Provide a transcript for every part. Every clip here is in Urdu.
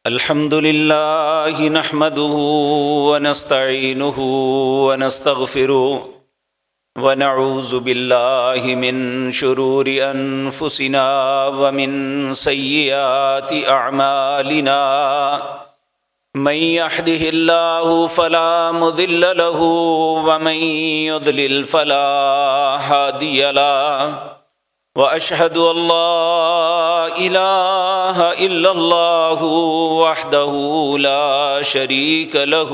الحمد لله نحمده ونستعينه ونستغفره ونعوذ بالله من شرور أنفسنا ومن سيئات أعمالنا من يهده الله فلا مضل له ومن يضلل فلا هادي له وأشهد أن لا إله إلا الله وحده لا شريك له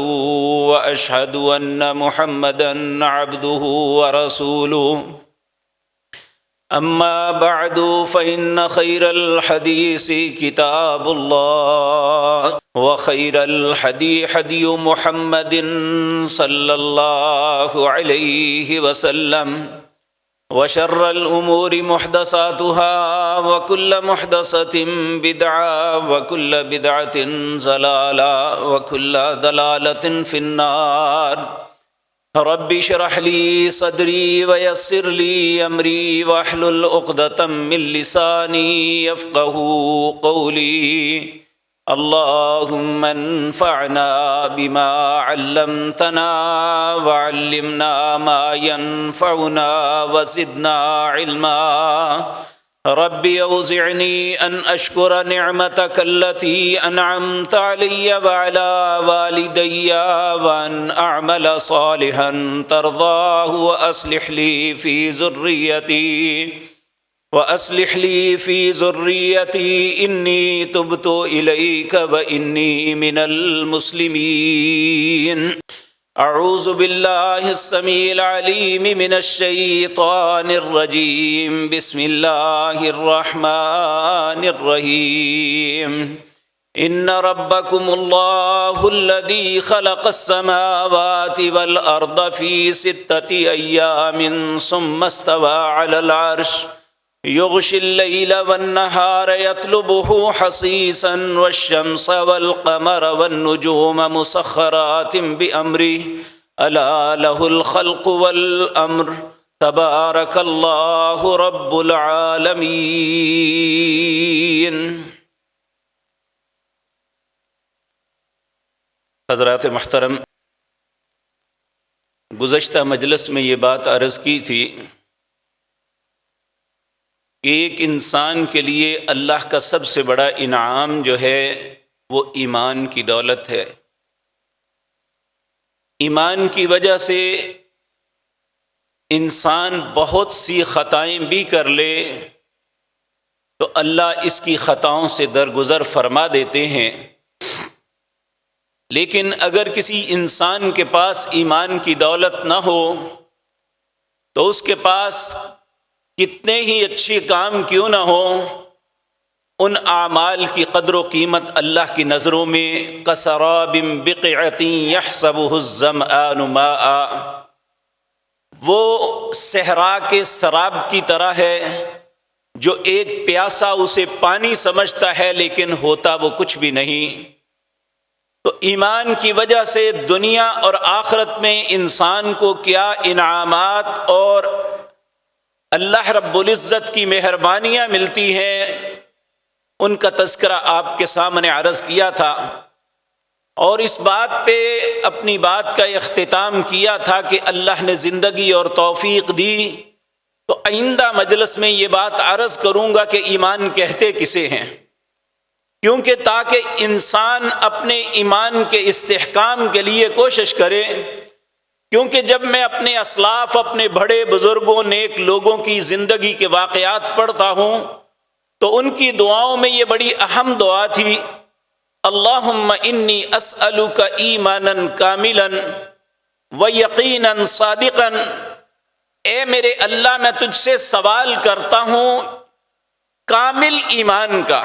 وأشهد أن محمدًا عبده ورسوله أما بعد فإن خير الحديث كتاب الله وخير الهدي هدي محمد صلى الله عليه وسلم وشر الأمور محدثاتها وكل محدثة بدعة وكل بدعة ضلالة وكل ضلالة في النار رب اشرح لي صدري ويسر لي أمري واحلل عقدة من لساني يفقهوا قولي اللهم انفعنا بما علمتنا وعلمنا ما ينفعنا وزدنا علما رب أوزعني أن أشكر نعمتك التي أنعمت علي وعلى والدي وأن أعمل صالحا ترضاه وأصلح لي في ذريتي إني تبت إليك وإني من المسلمين أعوذ بالله السميع العليم من الشيطان الرجيم بسم الله الرحمن الرحيم إن ربكم الله الذي خلق السماوات والأرض في 6 أيام ثم استوى على العرش يغشي الليل والنهار يطلبه حثيثا والشمس والقمر والنجوم مسخرات بأمره ألا له الخلق والأمر تبارك الله رب العالمين۔ حضرات محترم، گزشتہ مجلس میں یہ بات عرض کی تھی کہ ایک انسان کے لیے اللہ کا سب سے بڑا انعام جو ہے وہ ایمان کی دولت ہے۔ ایمان کی وجہ سے انسان بہت سی خطائیں بھی کر لے تو اللہ اس کی خطاؤں سے درگزر فرما دیتے ہیں، لیکن اگر کسی انسان کے پاس ایمان کی دولت نہ ہو تو اس کے پاس کتنے ہی اچھے کام کیوں نہ ہوں، ان اعمال کی قدر و قیمت اللہ کی نظروں میں کسراب بقعۃ یحسبہ الظمآن ماء، وہ صحرا کے سراب کی طرح ہے جو ایک پیاسا اسے پانی سمجھتا ہے لیکن ہوتا وہ کچھ بھی نہیں۔ تو ایمان کی وجہ سے دنیا اور آخرت میں انسان کو کیا انعامات اور اللہ رب العزت کی مہربانیاں ملتی ہیں، ان کا تذکرہ آپ کے سامنے عرض کیا تھا، اور اس بات پہ اپنی بات کا اختتام کیا تھا کہ اللہ نے زندگی اور توفیق دی تو آئندہ مجلس میں یہ بات عرض کروں گا کہ ایمان کہتے کسے ہیں، کیونکہ تاکہ انسان اپنے ایمان کے استحکام کے لیے کوشش کرے۔ کیونکہ جب میں اپنے اسلاف، اپنے بڑے بزرگوں، نیک لوگوں کی زندگی کے واقعات پڑھتا ہوں تو ان کی دعاؤں میں یہ بڑی اہم دعا تھی، اللہم انی اسألک ایمانا کاملا ویقینا صادقا، اے میرے اللہ میں تجھ سے سوال کرتا ہوں کامل ایمان کا۔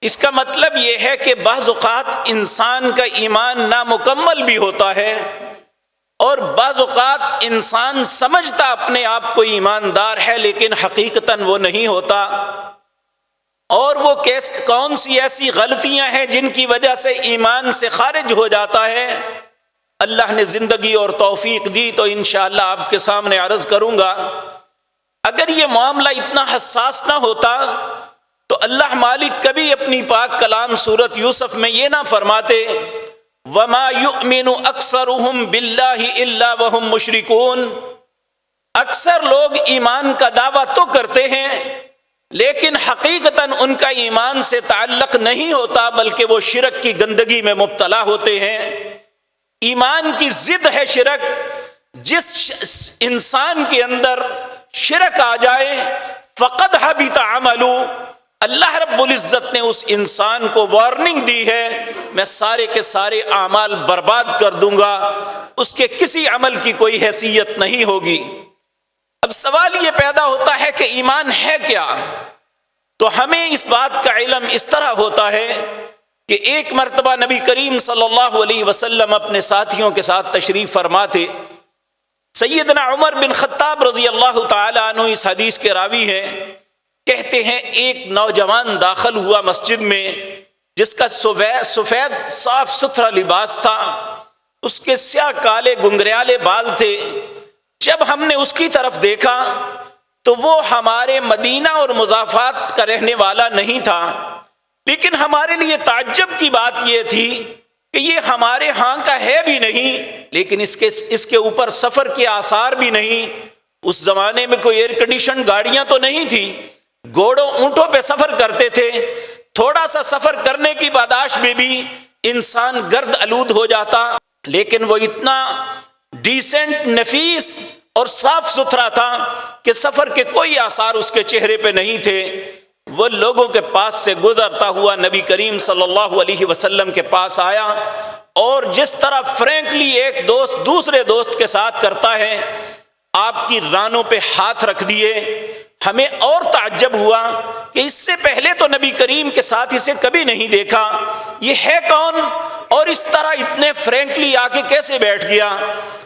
اس کا مطلب یہ ہے کہ بعض اوقات انسان کا ایمان نامکمل بھی ہوتا ہے، اور بعض اوقات انسان سمجھتا اپنے آپ کو ایماندار ہے لیکن حقیقتاً وہ نہیں ہوتا، اور وہ کون سی ایسی غلطیاں ہیں جن کی وجہ سے ایمان سے خارج ہو جاتا ہے۔ اللہ نے زندگی اور توفیق دی تو انشاءاللہ آپ کے سامنے عرض کروں گا۔ اگر یہ معاملہ اتنا حساس نہ ہوتا تو تو اللہ مالک کبھی اپنی پاک کلام سورۃ یوسف میں یہ نہ فرماتے وَمَا يُؤْمِنُ أَكْثَرُهُمْ بِاللَّهِ إِلَّا وَهُمْ مُشْرِكُونَ، اکثر لوگ ایمان کا دعویٰ تو کرتے ہیں لیکن حقیقتاً ان کا ایمان سے تعلق نہیں ہوتا، بلکہ وہ شرک کی گندگی میں مبتلا ہوتے ہیں۔ ایمان کی ضد ہے شرک۔ جس انسان کے اندر شرک آ جائے فقد حبط عملو، اللہ رب العزت نے اس انسان کو وارننگ دی ہے، میں سارے کے سارے اعمال برباد کر دوں گا، اس کے کسی عمل کی کوئی حیثیت نہیں ہوگی۔ اب سوال یہ پیدا ہوتا ہے کہ ایمان ہے کیا؟ تو ہمیں اس بات کا علم اس طرح ہوتا ہے کہ ایک مرتبہ نبی کریم صلی اللہ علیہ وسلم اپنے ساتھیوں کے ساتھ تشریف فرما تھے۔ سیدنا عمر بن خطاب رضی اللہ تعالی عنہ اس حدیث کے راوی ہیں، کہتے ہیں ایک نوجوان داخل ہوا مسجد میں جس کا سفید صاف ستھرا لباس تھا، اس کے سیاہ کالے گنگریالے بال تھے۔ جب ہم نے اس کی طرف دیکھا تو وہ ہمارے مدینہ اور مضافات کا رہنے والا نہیں تھا، لیکن ہمارے لیے تعجب کی بات یہ تھی کہ یہ ہمارے ہاں کا ہے بھی نہیں، لیکن اس کے اوپر سفر کے آثار بھی نہیں۔ اس زمانے میں کوئی ایئر کنڈیشن گاڑیاں تو نہیں تھی، گھوڑوں اونٹوں پہ سفر کرتے تھے، تھوڑا سا سفر کرنے کی برداشت میں بھی انسان گرد آلود ہو جاتا، لیکن وہ اتنا ڈیسنٹ، نفیس اور صاف ستھرا تھا کہ سفر کے کوئی آثار اس کے چہرے پہ نہیں تھے۔ وہ لوگوں کے پاس سے گزرتا ہوا نبی کریم صلی اللہ علیہ وسلم کے پاس آیا، اور جس طرح فرینکلی ایک دوست دوسرے دوست کے ساتھ کرتا ہے، آپ کی رانوں پہ ہاتھ رکھ دیے۔ ہمیں اور تعجب ہوا کہ اس سے پہلے تو نبی کریم کے ساتھ اسے کبھی نہیں دیکھا، یہ ہے کون اور اس طرح اتنے فرینکلی آ کے کیسے بیٹھ گیا؟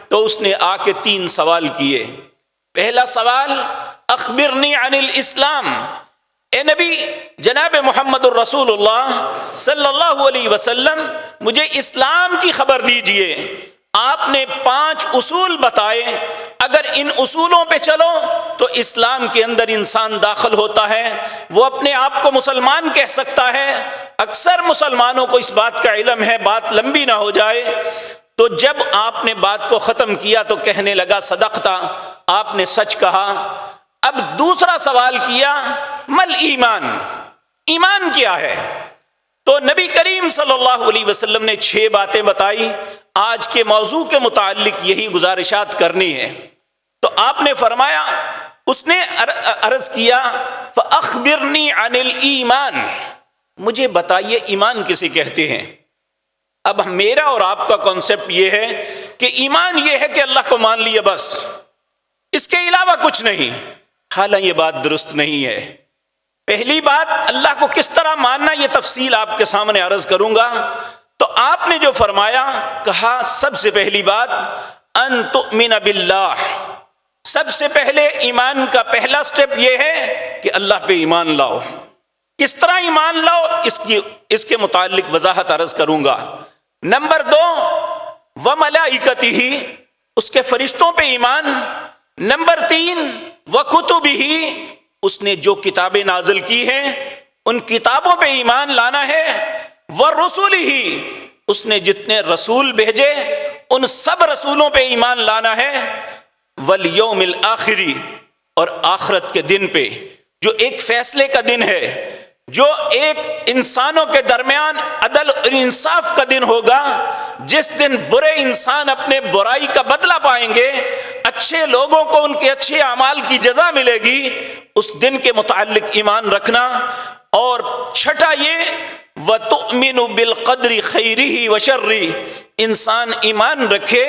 تو اس نے آ کے 3 سوال کیے۔ پہلا سوال، اخبرنی عن الاسلام، اے نبی جناب محمد الرسول اللہ صلی اللہ علیہ وسلم مجھے اسلام کی خبر دیجئے۔ آپ نے 5 اصول بتائے، اگر ان اصولوں پہ چلو تو اسلام کے اندر انسان داخل ہوتا ہے، وہ اپنے آپ کو مسلمان کہہ سکتا ہے۔ اکثر مسلمانوں کو اس بات کا علم ہے، بات لمبی نہ ہو جائے۔ تو جب آپ نے بات کو ختم کیا تو کہنے لگا صدقتا، آپ نے سچ کہا۔ اب دوسرا سوال کیا، مل ایمان، ایمان کیا ہے؟ تو نبی کریم صلی اللہ علیہ وسلم نے 6 باتیں بتائی۔ آج کے موضوع کے متعلق یہی گزارشات کرنی ہے۔ تو آپ نے فرمایا، اس نے عرض کیا فَأَخْبِرْنِي عَنِ الْإِيمَانِ، مجھے بتائیے ایمان کسے کہتے ہیں؟ اب میرا اور آپ کا کانسیپٹ یہ ہے کہ ایمان یہ ہے کہ اللہ کو مان لیا بس، اس کے علاوہ کچھ نہیں۔ حالانکہ یہ بات درست نہیں ہے۔ پہلی بات، اللہ کو کس طرح ماننا، یہ تفصیل آپ کے سامنے عرض کروں گا۔ تو آپ نے جو فرمایا، کہا سب سے پہلی بات ان تؤمن باللہ، سب سے پہلے ایمان کا پہلا سٹیپ یہ ہے کہ اللہ پہ ایمان لاؤ۔ کس طرح ایمان لاؤ، اس کے متعلق وضاحت عرض کروں گا۔ نمبر 2، وملائکتہ، اس کے فرشتوں پہ ایمان۔ نمبر 3، وکتبہ، اس نے جو کتابیں نازل کی ہیں ان کتابوں پہ ایمان لانا ہے۔ ورسلہ، اس نے جتنے رسول بھیجے ان سب رسولوں پہ ایمان لانا ہے۔ والیوم الآخر، اور آخرت کے دن پہ، جو ایک فیصلے کا دن ہے، جو ایک انسانوں کے درمیان عدل اور انصاف کا دن ہوگا، جس دن برے انسان اپنے برائی کا بدلہ پائیں گے، اچھے لوگوں کو ان کے اچھے اعمال کی جزا ملے گی، اس دن کے متعلق ایمان رکھنا۔ اور چھٹا یہ، وَتُؤْمِنُ بِالْقَدْرِ خَيْرِهِ وَشَرِّهِ، انسان ایمان رکھے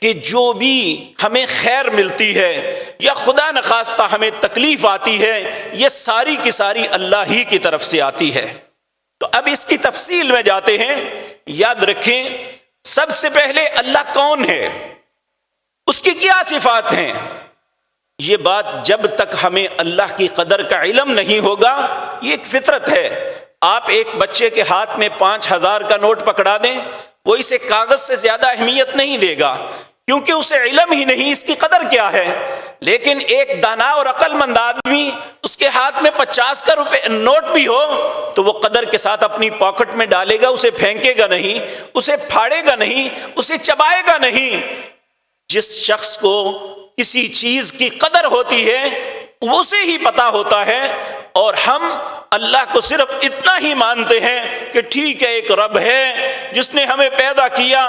کہ جو بھی ہمیں خیر ملتی ہے یا خدا نخواستہ ہمیں تکلیف آتی ہے، یہ ساری کی ساری اللہ ہی کی طرف سے آتی ہے۔ تو اب اس کی تفصیل میں جاتے ہیں۔ یاد رکھیں، سب سے پہلے اللہ کون ہے، اس کی کیا صفات ہیں؟ یہ بات جب تک ہمیں اللہ کی قدر کا علم نہیں ہوگا، یہ ایک فطرت ہے۔ آپ ایک بچے کے ہاتھ میں 5000 کا نوٹ پکڑا دیں، وہ اسے کاغذ سے زیادہ اہمیت نہیں دے گا، کیونکہ اسے علم ہی نہیں اس کی قدر کیا ہے۔ لیکن ایک دانا اور عقل مند آدمی، اس کے ہاتھ میں 50 کا روپے نوٹ بھی ہو تو وہ قدر کے ساتھ اپنی پاکٹ میں ڈالے گا، اسے پھینکے گا نہیں، اسے پھاڑے گا نہیں، اسے چبائے گا نہیں۔ جس شخص کو کسی چیز کی قدر ہوتی ہے اسے ہی پتا ہوتا ہے، اور ہم اللہ کو صرف اتنا ہی مانتے ہیں کہ ٹھیک ہے ایک رب ہے جس نے ہمیں پیدا کیا،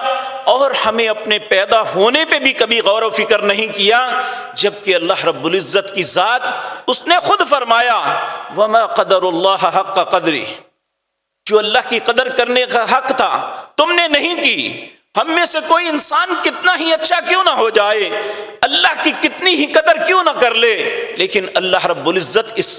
اور ہمیں اپنے پیدا ہونے پہ بھی کبھی غور و فکر نہیں کیا، جبکہ اللہ رب العزت کی ذات، اس نے خود فرمایا وَمَا قَدَرُ اللَّهَ حَقَّ قَدْرِهِ، جو اللہ کی قدر کرنے کا حق تھا تم نے نہیں کی۔ ہم میں سے کوئی انسان کتنا ہی اچھا کیوں نہ ہو جائے، اللہ کی کتنی ہی قدر کیوں نہ کر لے، لیکن اللہ رب العزت اس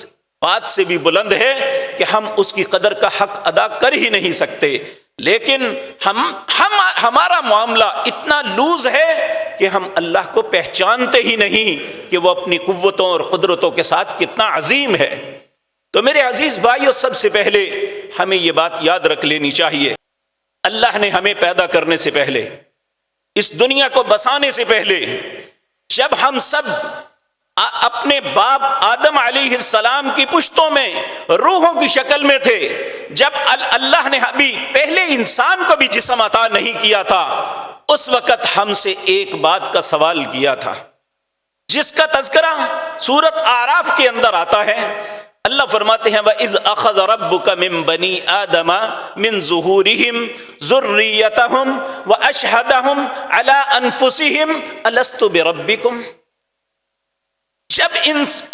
بات سے بھی بلند ہے کہ ہم اس کی قدر کا حق ادا کر ہی نہیں سکتے۔ لیکن ہمارا معاملہ اتنا لوز ہے کہ ہم اللہ کو پہچانتے ہی نہیں کہ وہ اپنی قوتوں اور قدرتوں کے ساتھ کتنا عظیم ہے۔ تو میرے عزیز بھائیو، سب سے پہلے ہمیں یہ بات یاد رکھ لینی چاہیے، اللہ نے ہمیں پیدا کرنے سے پہلے، اس دنیا کو بسانے سے پہلے، جب ہم سب اپنے باپ آدم علیہ السلام کی پشتوں میں روحوں کی شکل میں تھے، جب اللہ نے ابھی پہلے انسان کو بھی جسم عطا نہیں کیا تھا، اس وقت ہم سے ایک بات کا سوال کیا تھا، جس کا تذکرہ سورۃ اعراف کے اندر آتا ہے۔ اللہ فرماتے ہیں وَإِذْ أَخَذَ رَبُّكَ مِن بَنِي آدَمَ مِن ظُهُورِهِمْ ذُرِّيَّتَهُمْ وَأَشْهَدَهُمْ عَلَىٰ أَنفُسِهِمْ أَلَسْتُ بِرَبِّكُمْ، جب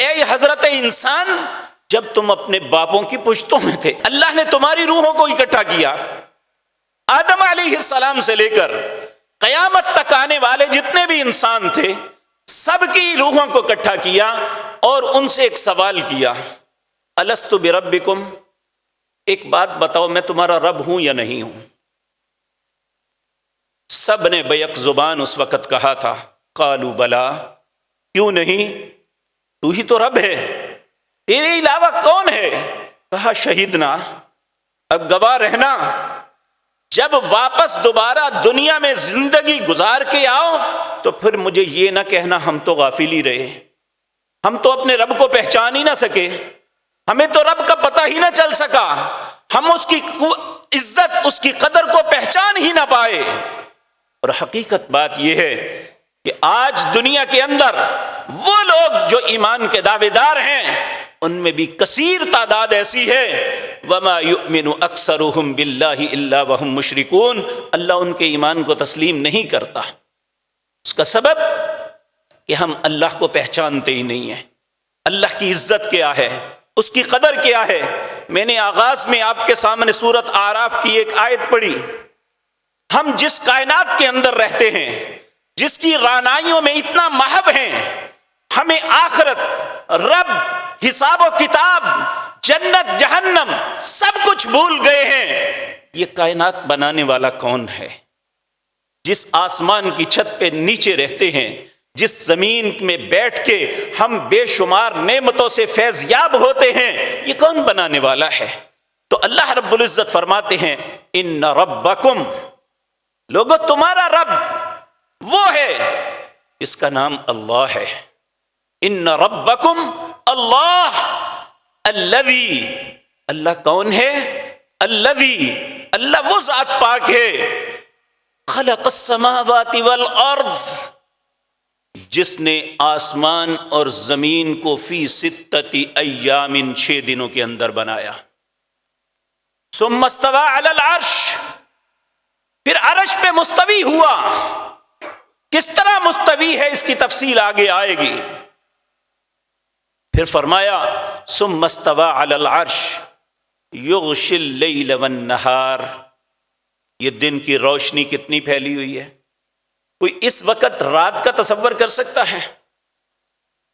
اے حضرت انسان، جب تم اپنے باپوں کی پشتوں میں تھے، اللہ نے تمہاری روحوں کو اکٹھا کیا، آدم علیہ السلام سے لے کر قیامت تک آنے والے جتنے بھی انسان تھے، سب کی روحوں کو اکٹھا کیا اور ان سے ایک سوال کیا، الستُ بربکم، ایک بات بتاؤ میں تمہارا رب ہوں یا نہیں ہوں؟ سب نے بیک زبان اس وقت کہا تھا قالوا بلا، کیوں نہیں، تو ہی تو رب ہے، تیرے علاوہ کون ہے؟ کہا شہیدنا، اب گواہ رہنا، جب واپس دوبارہ دنیا میں زندگی گزار کے آؤ تو پھر مجھے یہ نہ کہنا ہم تو غافل ہی رہے، ہم تو اپنے رب کو پہچان ہی نہ سکے، ہمیں تو رب کا پتہ ہی نہ چل سکا، ہم اس کی عزت، اس کی قدر کو پہچان ہی نہ پائے۔ اور حقیقت بات یہ ہے کہ آج دنیا کے اندر وہ لوگ جو ایمان کے دعوے دار ہیں، ان میں بھی کثیر تعداد ایسی ہے وَمَا يُؤْمِنُ أَكْثَرُهُمْ بِاللَّهِ إِلَّا وَهُمْ مُشْرِكُونَ، اللہ ان کے ایمان کو تسلیم نہیں کرتا۔ اس کا سبب کہ ہم اللہ کو پہچانتے ہی نہیں ہیں، اللہ کی عزت کیا ہے، اس کی قدر کیا ہے۔ میں نے آغاز میں آپ کے سامنے سورۃ اعراف کی ایک آیت پڑھی، ہم جس کائنات کے اندر رہتے ہیں، جس کی رعنائیوں میں اتنا محب ہیں، ہمیں آخرت، رب، حساب و کتاب، جنت، جہنم، سب کچھ بھول گئے ہیں۔ یہ کائنات بنانے والا کون ہے؟ جس آسمان کی چھت پہ نیچے رہتے ہیں، جس زمین میں بیٹھ کے ہم بے شمار نعمتوں سے فیض یاب ہوتے ہیں، یہ کون بنانے والا ہے؟ تو اللہ رب العزت فرماتے ہیں ان ربکم، لوگو تمہارا رب وہ ہے اس کا نام اللہ ہے۔ ان ربکم اللہ، الذی، اللہ کون ہے؟ الذی، اللہ وہ ذات پاک ہے، خلق السماوات والارض، جس نے آسمان اور زمین کو فی ستۃ ایام، 6 دنوں کے اندر بنایا، ثم استوى علی العرش، پھر عرش پہ مستوی ہوا۔ کس طرح مستوی ہے اس کی تفصیل آگے آئے گی۔ پھر فرمایا ثم استوى علی العرش یغشی اللیل والنہار، یہ دن کی روشنی کتنی پھیلی ہوئی ہے، کوئی اس وقت رات کا تصور کر سکتا ہے؟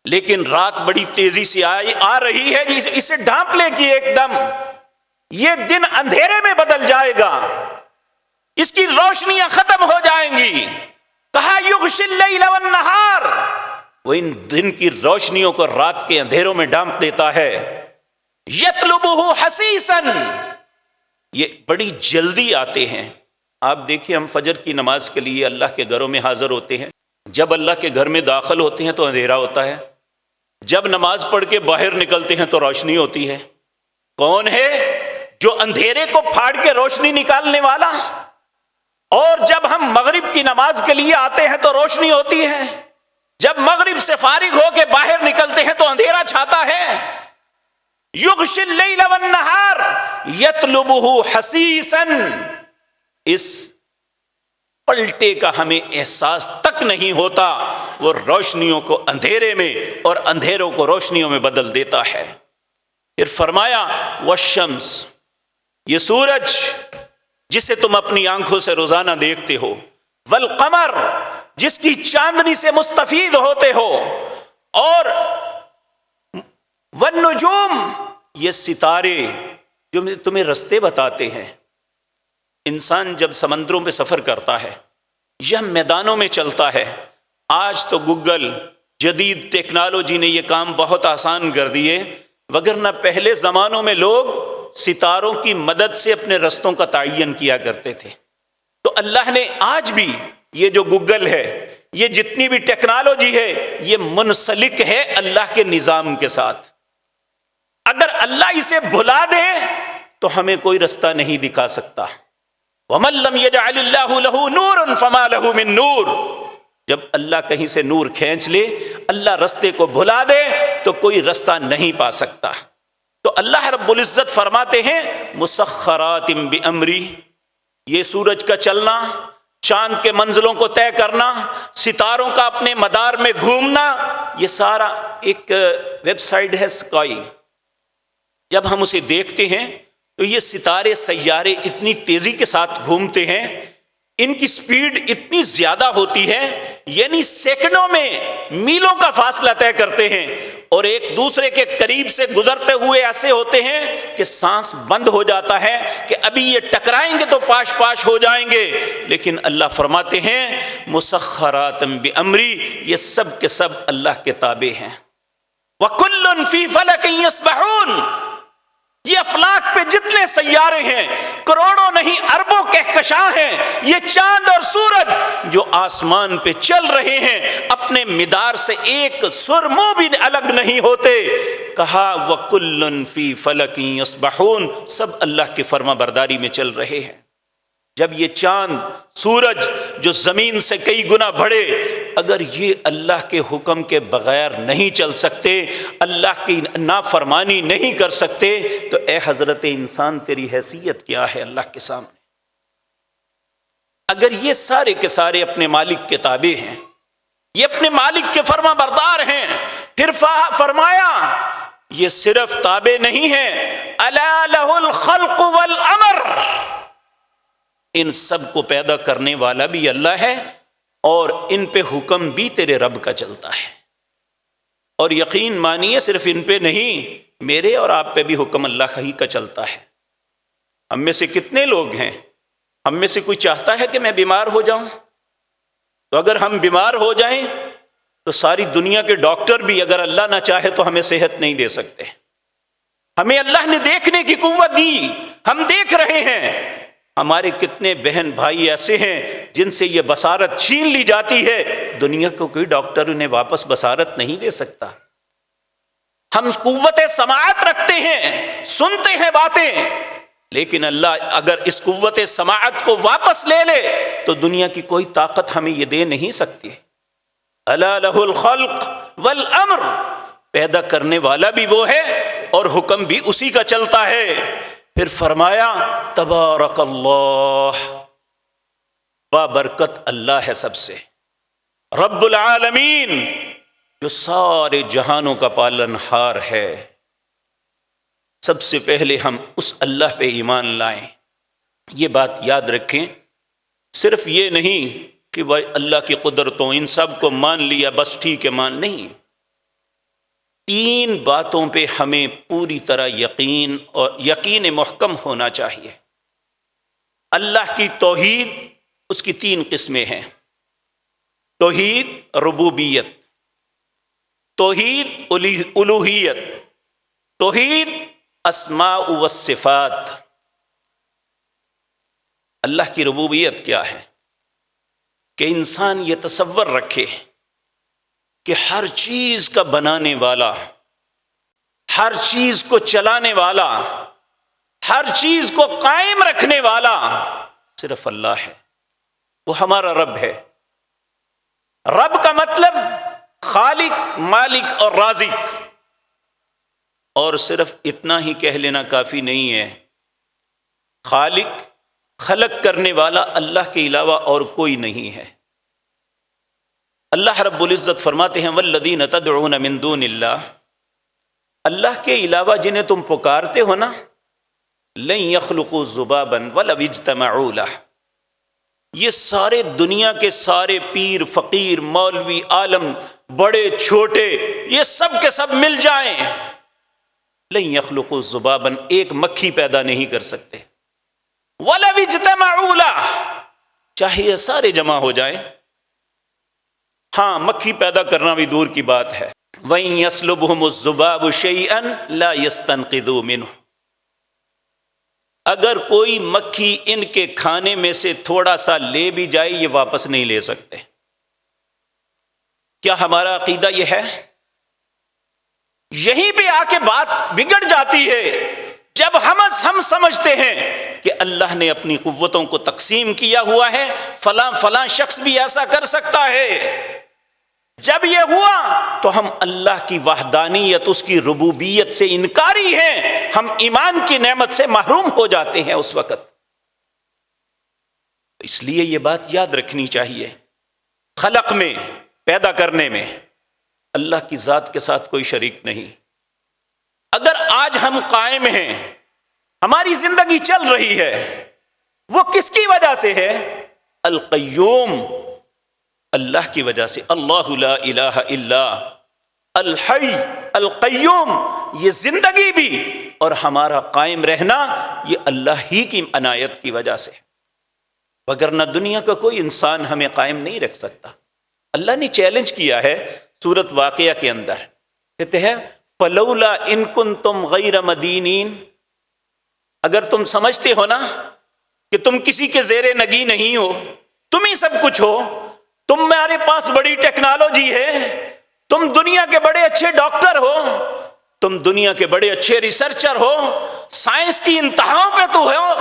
لیکن رات بڑی تیزی سے آ رہی ہے، اسے ڈھانپ لے گی ایک دم، یہ دن اندھیرے میں بدل جائے گا، اس کی روشنیاں ختم ہو جائیں گی۔ کہا یغشی اللیل والنہار، وہ ان دن کی روشنیوں کو رات کے اندھیروں میں ڈھانپ دیتا ہے۔ یطلبہ حثیثا، یہ بڑی جلدی آتے ہیں۔ آپ دیکھیں، ہم فجر کی نماز کے لیے اللہ کے گھروں میں حاضر ہوتے ہیں، جب اللہ کے گھر میں داخل ہوتے ہیں تو اندھیرا ہوتا ہے، جب نماز پڑھ کے باہر نکلتے ہیں تو روشنی ہوتی ہے۔ کون ہے جو اندھیرے کو پھاڑ کے روشنی نکالنے والا؟ اور جب ہم مغرب کی نماز کے لیے آتے ہیں تو روشنی ہوتی ہے، جب مغرب سے فارغ ہو کے باہر نکلتے ہیں تو اندھیرا چھاتا ہے۔ یغشی اللیل والنہار یطلبہ حثیثا، اس پلٹے کا ہمیں احساس تک نہیں ہوتا، وہ روشنیوں کو اندھیرے میں اور اندھیروں کو روشنیوں میں بدل دیتا ہے۔ پھر فرمایا والشمس، یہ سورج جسے تم اپنی آنکھوں سے روزانہ دیکھتے ہو، والقمر جس کی چاندنی سے مستفید ہوتے ہو، اور والنجوم یہ ستارے جو تمہیں رستے بتاتے ہیں۔ انسان جب سمندروں میں سفر کرتا ہے یا میدانوں میں چلتا ہے، آج تو گوگل جدید ٹیکنالوجی نے یہ کام بہت آسان کر دیے، وگرنہ پہلے زمانوں میں لوگ ستاروں کی مدد سے اپنے رستوں کا تعین کیا کرتے تھے۔ تو اللہ نے آج بھی یہ جو گوگل ہے، یہ جتنی بھی ٹیکنالوجی ہے، یہ منسلک ہے اللہ کے نظام کے ساتھ۔ اگر اللہ اسے بھلا دے تو ہمیں کوئی رستہ نہیں دکھا سکتا۔ وَمَن لَّمْ يَجْعَلِ اللَّهُ لَهُ نُورٌ فَمَا لَهُ مِن نُور، جب اللہ کہیں سے نور کھینچ لے، اللہ رستے کو بھلا دے تو کوئی رستہ نہیں پا سکتا۔ تو اللہ رب العزت فرماتے ہیں مسخرات بِأَمْرِی، یہ سورج کا چلنا، چاند کے منزلوں کو طے کرنا، ستاروں کا اپنے مدار میں گھومنا، یہ سارا ایک ویب سائٹ ہے اسکائی، جب ہم اسے دیکھتے ہیں تو یہ ستارے سیارے اتنی تیزی کے ساتھ گھومتے ہیں، ان کی سپیڈ اتنی زیادہ ہوتی ہے، یعنی سیکنڈوں میں میلوں کا فاصلہ طے کرتے ہیں، اور ایک دوسرے کے قریب سے گزرتے ہوئے ایسے ہوتے ہیں کہ سانس بند ہو جاتا ہے کہ ابھی یہ ٹکرائیں گے تو پاش پاش ہو جائیں گے، لیکن اللہ فرماتے ہیں مسخرات بِأَمْرِی، یہ سب کے سب اللہ کے تابع ہیں۔ وَكُلٌّ فِي فَلَكٍ يَسْبَحُونَ، یہ افلاک پہ جتنے سیارے ہیں، کروڑوں نہیں اربوں کہکشاں ہیں، یہ چاند اور سورج جو آسمان پہ چل رہے ہیں، اپنے مدار سے ایک سرمو بھی الگ نہیں ہوتے۔ کہا وَكُلٌّ فِي فَلَكٍ يَسْبَحُونَ، سب اللہ کی فرما برداری میں چل رہے ہیں۔ جب یہ چاند سورج جو زمین سے کئی گنا بڑے، اگر یہ اللہ کے حکم کے بغیر نہیں چل سکتے، اللہ کی نافرمانی نہیں کر سکتے، تو اے حضرت انسان تیری حیثیت کیا ہے اللہ کے سامنے؟ اگر یہ سارے کے سارے اپنے مالک کے تابع ہیں، یہ اپنے مالک کے فرما بردار ہیں، پھر فرمایا یہ صرف تابع نہیں ہیں، الا لہ الخلق والامر، ان سب کو پیدا کرنے والا بھی اللہ ہے، اور ان پہ حکم بھی تیرے رب کا چلتا ہے۔ اور یقین مانیے صرف ان پہ نہیں، میرے اور آپ پہ بھی حکم اللہ ہی کا چلتا ہے۔ ہم میں سے کتنے لوگ ہیں، ہم میں سے کوئی چاہتا ہے کہ میں بیمار ہو جاؤں؟ تو اگر ہم بیمار ہو جائیں تو ساری دنیا کے ڈاکٹر بھی اگر اللہ نہ چاہے تو ہمیں صحت نہیں دے سکتے۔ ہمیں اللہ نے دیکھنے کی قوت دی، ہم دیکھ رہے ہیں۔ ہمارے کتنے بہن بھائی ایسے ہیں جن سے یہ بصارت چھین لی جاتی ہے، دنیا کو کوئی ڈاکٹر انہیں واپس بصارت نہیں دے سکتا۔ ہم قوت سماعت رکھتے ہیں، سنتے ہیں باتیں، لیکن اللہ اگر اس قوت سماعت کو واپس لے لے تو دنیا کی کوئی طاقت ہمیں یہ دے نہیں سکتی۔ الا لہ الخلق والامر، پیدا کرنے والا بھی وہ ہے اور حکم بھی اسی کا چلتا ہے۔ پھر فرمایا تبارک اللہ، بابرکت اللہ ہے سب سے، رب العالمین جو سارے جہانوں کا پالن ہار ہے۔ سب سے پہلے ہم اس اللہ پہ ایمان لائیں۔ یہ بات یاد رکھیں، صرف یہ نہیں کہ بھائی اللہ کی قدرتوں ان سب کو مان لیا بس ٹھیک ہے، مان نہیں، تین باتوں پہ ہمیں پوری طرح یقین اور یقین محکم ہونا چاہیے۔ اللہ کی توحید، اس کی تین قسمیں ہیں، توحید ربوبیت، توحید الوہیت، توحید اسماء و صفات۔ اللہ کی ربوبیت کیا ہے؟ کہ انسان یہ تصور رکھے کہ ہر چیز کا بنانے والا، ہر چیز کو چلانے والا، ہر چیز کو قائم رکھنے والا صرف اللہ ہے، وہ ہمارا رب ہے۔ رب کا مطلب خالق، مالک اور رازق، اور صرف اتنا ہی کہہ لینا کافی نہیں ہے۔ خالق، خلق کرنے والا اللہ کے علاوہ اور کوئی نہیں ہے۔ اللہ رب العزت فرماتے ہیں والذین تدعون من دون اللہ، اللہ کے علاوہ جنہیں تم پکارتے ہو نا، لن یخلقوا ذبابا ولو اجتمعوا لہ، یہ سارے دنیا کے سارے پیر، فقیر، مولوی، عالم، بڑے چھوٹے، یہ سب کے سب مل جائیں، لن یخلقوا ذبابا، ایک مکھی پیدا نہیں کر سکتے، وَلَوِ اجْتَمَعُوا لَهُ، چاہے یہ سارے جمع ہو جائیں۔ ہاں، مکھی پیدا کرنا بھی دور کی بات ہے۔ وَإِن يَسْلُبْهُمُ الذُّبَابُ شَيْئًا لَا يَسْتَنقِذُوا مِنْهُ، اگر کوئی مکھی ان کے کھانے میں سے تھوڑا سا لے بھی جائے، یہ واپس نہیں لے سکتے۔ کیا ہمارا عقیدہ یہ ہے؟ یہیں پہ آ کے بات بگڑ جاتی ہے جب ہم سمجھتے ہیں کہ اللہ نے اپنی قوتوں کو تقسیم کیا ہوا ہے، فلاں فلاں شخص بھی ایسا کر سکتا ہے۔ جب یہ ہوا تو ہم اللہ کی وحدانیت، اس کی ربوبیت سے انکاری ہیں، ہم ایمان کی نعمت سے محروم ہو جاتے ہیں اس وقت۔ اس لیے یہ بات یاد رکھنی چاہیے، خلق میں، پیدا کرنے میں اللہ کی ذات کے ساتھ کوئی شریک نہیں۔ اگر آج ہم قائم ہیں، ہماری زندگی چل رہی ہے، وہ کس کی وجہ سے ہے؟ القیوم، اللہ کی وجہ سے۔ اللہ لا الہ الا الحی القیوم، یہ زندگی بھی اور ہمارا قائم رہنا یہ اللہ ہی کی عنایت کی وجہ سے، وگرنہ دنیا کا کوئی انسان ہمیں قائم نہیں رکھ سکتا۔ اللہ نے چیلنج کیا ہے سورۃ واقعہ کے اندر، کہتے ہیں فلولا ان کنتم غیر مدینین، اگر تم سمجھتے ہو نا کہ تم کسی کے زیر نگی نہیں ہو، تم ہی سب کچھ ہو، تمہارے پاس بڑی ٹیکنالوجی ہے، تم دنیا کے بڑے اچھے ڈاکٹر ہو، تم دنیا کے بڑے اچھے ریسرچر ہو، سائنس کی انتہاؤں پہ تو ہو،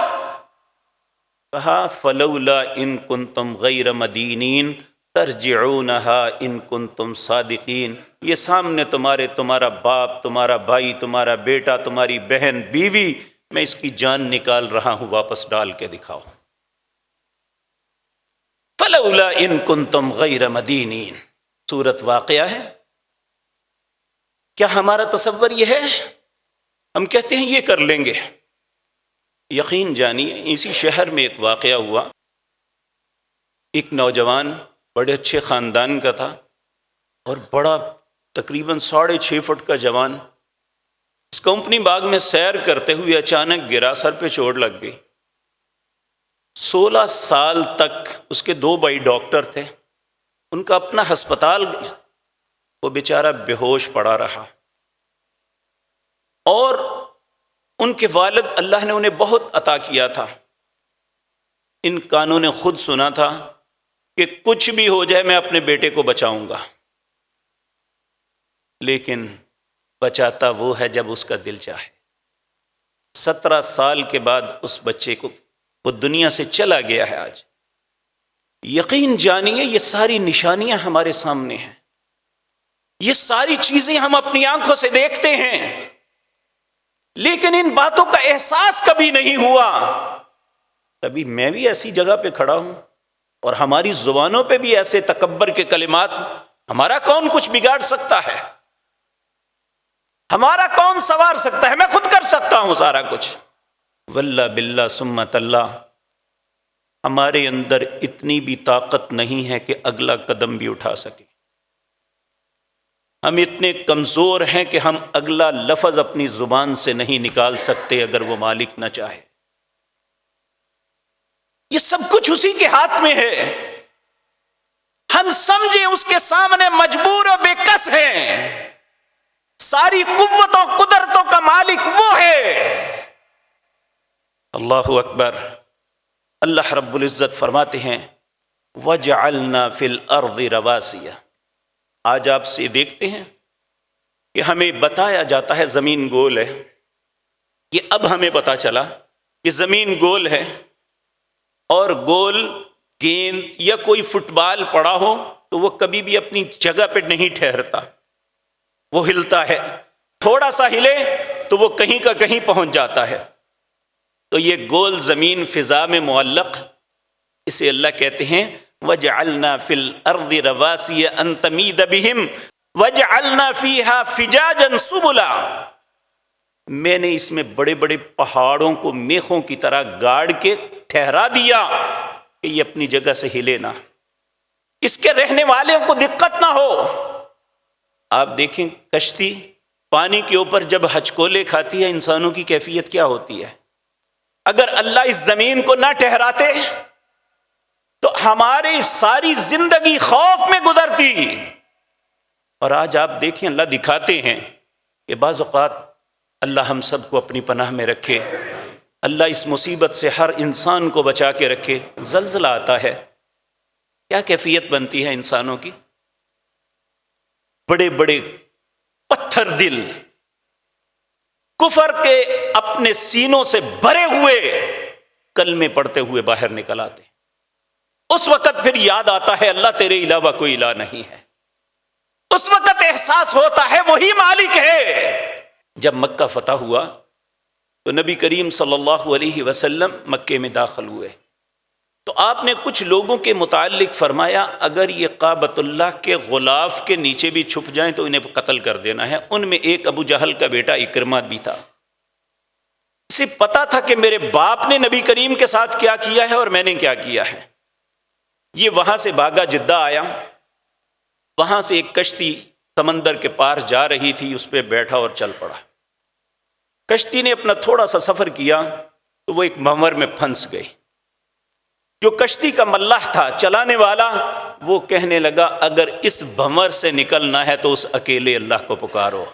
کہا فلولا ان کنتم غیر مدینین ترجعونہا ان کنتم صادقین، یہ سامنے تمہارا باپ، تمہارا بھائی، تمہارا بیٹا، تمہاری بہن، بیوی، میں اس کی جان نکال رہا ہوں، واپس ڈال کے دکھاؤ۔ فلولا ان کنتم غیر مدینین، سورۃ واقعہ ہے۔ کیا ہمارا تصور یہ ہے؟ ہم کہتے ہیں یہ کر لیں گے۔ یقین جانیے اسی شہر میں ایک واقعہ ہوا، ایک نوجوان بڑے اچھے خاندان کا تھا اور بڑا تقریباً 6.5 فٹ کا جوان، اس کمپنی باغ میں سیر کرتے ہوئے اچانک گرا، سر پہ چوٹ لگ گئی۔ 16 سال تک اس کے 2 بھائی ڈاکٹر تھے، ان کا اپنا ہسپتال، وہ بیچارہ بے ہوش پڑا رہا، اور ان کے والد، اللہ نے انہیں بہت عطا کیا تھا، ان کانوں نے خود سنا تھا کہ کچھ بھی ہو جائے میں اپنے بیٹے کو بچاؤں گا، لیکن بچاتا وہ ہے جب اس کا دل چاہے۔ 17 سال کے بعد اس بچے کو، وہ دنیا سے چلا گیا ہے آج۔ یقین جانیے یہ ساری نشانیاں ہمارے سامنے ہیں، یہ ساری چیزیں ہم اپنی آنکھوں سے دیکھتے ہیں، لیکن ان باتوں کا احساس کبھی نہیں ہوا۔ کبھی میں بھی ایسی جگہ پہ کھڑا ہوں اور ہماری زبانوں پہ بھی ایسے تکبر کے کلمات، ہمارا کون کچھ بگاڑ سکتا ہے؟ ہمارا کون سنوار سکتا ہے؟ میں خود کر سکتا ہوں سارا کچھ، واللہ باللہ ثم اللہ ہمارے اندر اتنی بھی طاقت نہیں ہے کہ اگلا قدم بھی اٹھا سکے۔ ہم اتنے کمزور ہیں کہ ہم اگلا لفظ اپنی زبان سے نہیں نکال سکتے اگر وہ مالک نہ چاہے۔ یہ سب کچھ اسی کے ہاتھ میں ہے۔ ہم سمجھے اس کے سامنے مجبور و بے کس ہیں، ساری قوتوں قدرتوں کا مالک وہ ہے۔ اللہ اکبر۔ اللہ رب العزت فرماتے ہیں وَجَعَلْنَا فِي الْأَرْضِ رَوَاسِيَ۔ آج آپ سے دیکھتے ہیں کہ ہمیں بتایا جاتا ہے زمین گول ہے، یہ اب ہمیں پتا چلا کہ زمین گول ہے، اور گول گیند یا کوئی فٹ بال پڑا ہو تو وہ کبھی بھی اپنی جگہ پہ نہیں ٹھہرتا، وہ ہلتا ہے، تھوڑا سا ہلے تو وہ کہیں کا کہیں پہنچ جاتا ہے۔ تو یہ گول زمین فضا میں معلق، اسے اللہ کہتے ہیں وَجَعَلْنَا فِي الْأَرْضِ رَوَاسِيَ أَن تَمِيدَ بِهِمْ وَجَعَلْنَا فِيهَا فِجَاجًا سُبُلًا۔ میں نے اس میں بڑے بڑے پہاڑوں کو میخوں کی طرح گاڑ کے ٹھہرا دیا کہ یہ اپنی جگہ سے ہلے نہ، اس کے رہنے والوں کو دقت نہ ہو۔ آپ دیکھیں کشتی پانی کے اوپر جب ہچکولے کھاتی ہے، انسانوں کی کیفیت کیا ہوتی ہے؟ اگر اللہ اس زمین کو نہ ٹھہراتے تو ہماری ساری زندگی خوف میں گزرتی۔ اور آج آپ دیکھیں اللہ دکھاتے ہیں کہ بعض اوقات اللہ ہم سب کو اپنی پناہ میں رکھے، اللہ اس مصیبت سے ہر انسان کو بچا کے رکھے۔ زلزلہ آتا ہے، کیا کیفیت بنتی ہے انسانوں کی؟ بڑے بڑے پتھر دل کفر کے اپنے سینوں سے بھرے ہوئے کلمے پڑھتے ہوئے باہر نکل آتے، اس وقت پھر یاد آتا ہے اللہ تیرے علاوہ کوئی الہ نہیں ہے، اس وقت احساس ہوتا ہے وہی مالک ہے۔ جب مکہ فتح ہوا تو نبی کریم صلی اللہ علیہ وسلم مکے میں داخل ہوئے، تو آپ نے کچھ لوگوں کے متعلق فرمایا اگر یہ کعبۃ اللہ کے غلاف کے نیچے بھی چھپ جائیں تو انہیں قتل کر دینا ہے۔ ان میں ایک ابو جہل کا بیٹا اکرمہ بھی تھا، اسے پتا تھا کہ میرے باپ نے نبی کریم کے ساتھ کیا کیا ہے اور میں نے کیا کیا ہے۔ یہ وہاں سے بھاگا، جدہ آیا، وہاں سے ایک کشتی سمندر کے پار جا رہی تھی، اس پہ بیٹھا اور چل پڑا۔ کشتی نے اپنا تھوڑا سا سفر کیا تو وہ ایک بھنور میں پھنس گئی۔ جو کشتی کا ملاح تھا، چلانے والا، وہ کہنے لگا اگر اس بھنور سے نکلنا ہے تو اس اکیلے اللہ کو پکارو،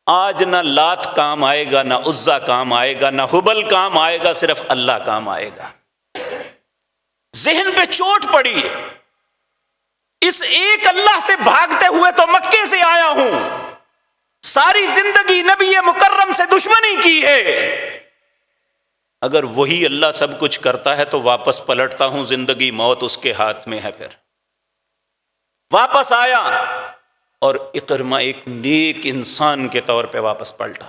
آج نہ لات کام آئے گا، نہ عزا کام آئے گا، نہ حبل کام آئے گا، صرف اللہ کام آئے گا۔ ذہن پہ چوٹ پڑی، اس ایک اللہ سے بھاگتے ہوئے تو مکے سے آیا ہوں، ساری زندگی نبی مکرم سے دشمنی کی ہے، اگر وہی اللہ سب کچھ کرتا ہے تو واپس پلٹتا ہوں، زندگی موت اس کے ہاتھ میں ہے۔ پھر واپس آیا اور اکرمہ ایک نیک انسان کے طور پہ واپس پلٹا۔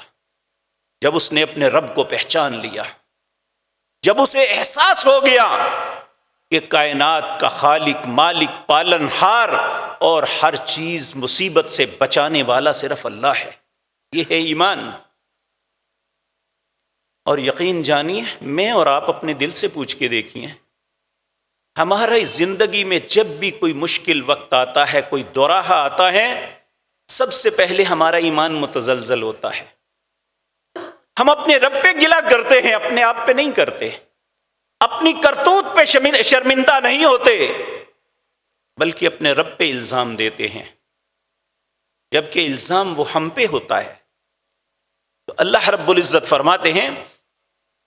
جب اس نے اپنے رب کو پہچان لیا، جب اسے احساس ہو گیا کہ کائنات کا خالق، مالک، پالن ہار اور ہر چیز مصیبت سے بچانے والا صرف اللہ ہے، یہ ہے ایمان۔ اور یقین جانیے، میں اور آپ اپنے دل سے پوچھ کے دیکھیے، ہماری زندگی میں جب بھی کوئی مشکل وقت آتا ہے، کوئی دوراہا آتا ہے، سب سے پہلے ہمارا ایمان متزلزل ہوتا ہے۔ ہم اپنے رب پہ گلہ کرتے ہیں، اپنے آپ پہ نہیں کرتے، اپنی کرتوت پہ شرمندہ نہیں ہوتے، بلکہ اپنے رب پہ الزام دیتے ہیں، جبکہ الزام وہ ہم پہ ہوتا ہے۔ تو اللہ رب العزت فرماتے ہیں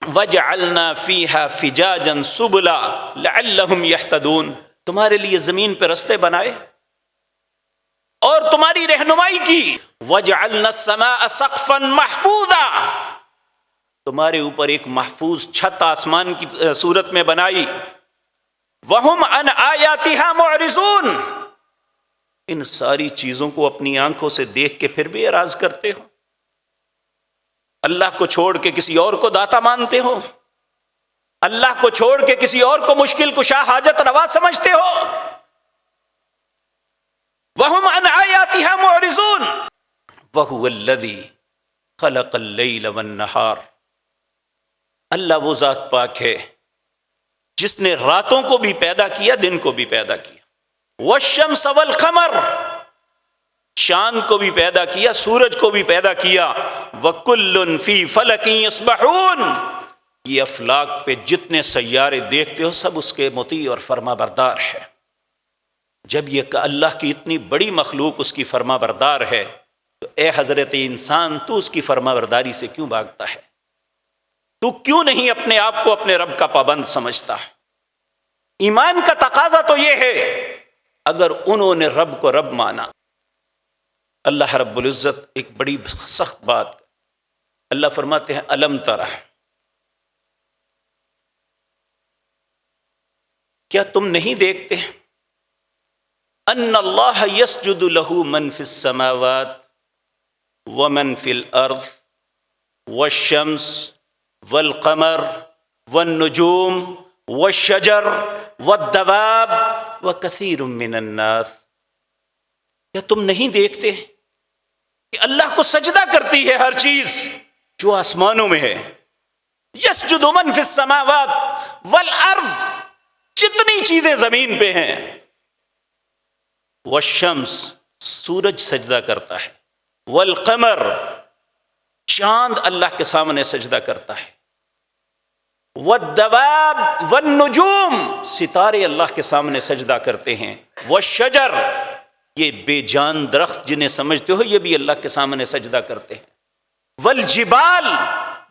وَجَعَلْنَا فِيهَا فِجَاجًا سُبُلًا لَعَلَّهُمْ يَهْتَدُونَ، تمہارے لیے زمین پہ رستے بنائے اور تمہاری رہنمائی کی۔ وَجَعَلْنَا السَّمَاءَ سَقْفًا مَحْفُوظًا، تمہارے اوپر ایک محفوظ چھت آسمان کی صورت میں بنائی۔ وَهُمْ عَنْ آيَاتِهَا مُعْرِضُونَ، ان ساری چیزوں کو اپنی آنکھوں سے دیکھ کے پھر بھی اعراض کرتے ہو، اللہ کو چھوڑ کے کسی اور کو داتا مانتے ہو، اللہ کو چھوڑ کے کسی اور کو مشکل کشا حاجت روا سمجھتے ہو۔ وَهُمْ عَنْ آيَاتِهَا مُعْرِضُونَ وَهُوَ الَّذِي خَلَقَ اللَّيْلَ وَالنَّهَارَ، اللہ وہ ذات پاک ہے جس نے راتوں کو بھی پیدا کیا، دن کو بھی پیدا کیا۔ وَالشَّمْسَ وَالْقَمَرَ، چاند کو بھی پیدا کیا، سورج کو بھی پیدا کیا۔ وَكُلٌّ فِي فَلَكٍ يَسْبَحُونَ، یہ افلاک پہ جتنے سیارے دیکھتے ہو سب اس کے مطیع اور فرما بردار ہے۔ جب یہ کہ اللہ کی اتنی بڑی مخلوق اس کی فرما بردار ہے تو اے حضرت انسان، تو اس کی فرما برداری سے کیوں بھاگتا ہے؟ تو کیوں نہیں اپنے آپ کو اپنے رب کا پابند سمجھتا؟ ایمان کا تقاضا تو یہ ہے، اگر انہوں نے رب کو رب مانا۔ اللہ رب العزت ایک بڑی سخت بات، اللہ فرماتے ہیں الم ترى، کیا تم نہیں دیکھتے ان اللہ یسجد له من فی السماوات ومن فی الارض والشمس والقمر والنجوم والشجر والدواب وکثیر من الناس، کیا تم نہیں دیکھتے کہ اللہ کو سجدہ کرتی ہے ہر چیز جو آسمانوں میں ہے، یسجد من فی السماوات والارض، جتنی چیزیں زمین پہ ہیں، والشمس، سورج سجدہ کرتا ہے، والقمر، چاند اللہ کے سامنے سجدہ کرتا ہے، والدواب والنجوم، ستارے اللہ کے سامنے سجدہ کرتے ہیں، والشجر، یہ بے جان درخت جنہیں سمجھتے ہو یہ بھی اللہ کے سامنے سجدہ کرتے ہیں، والجبال،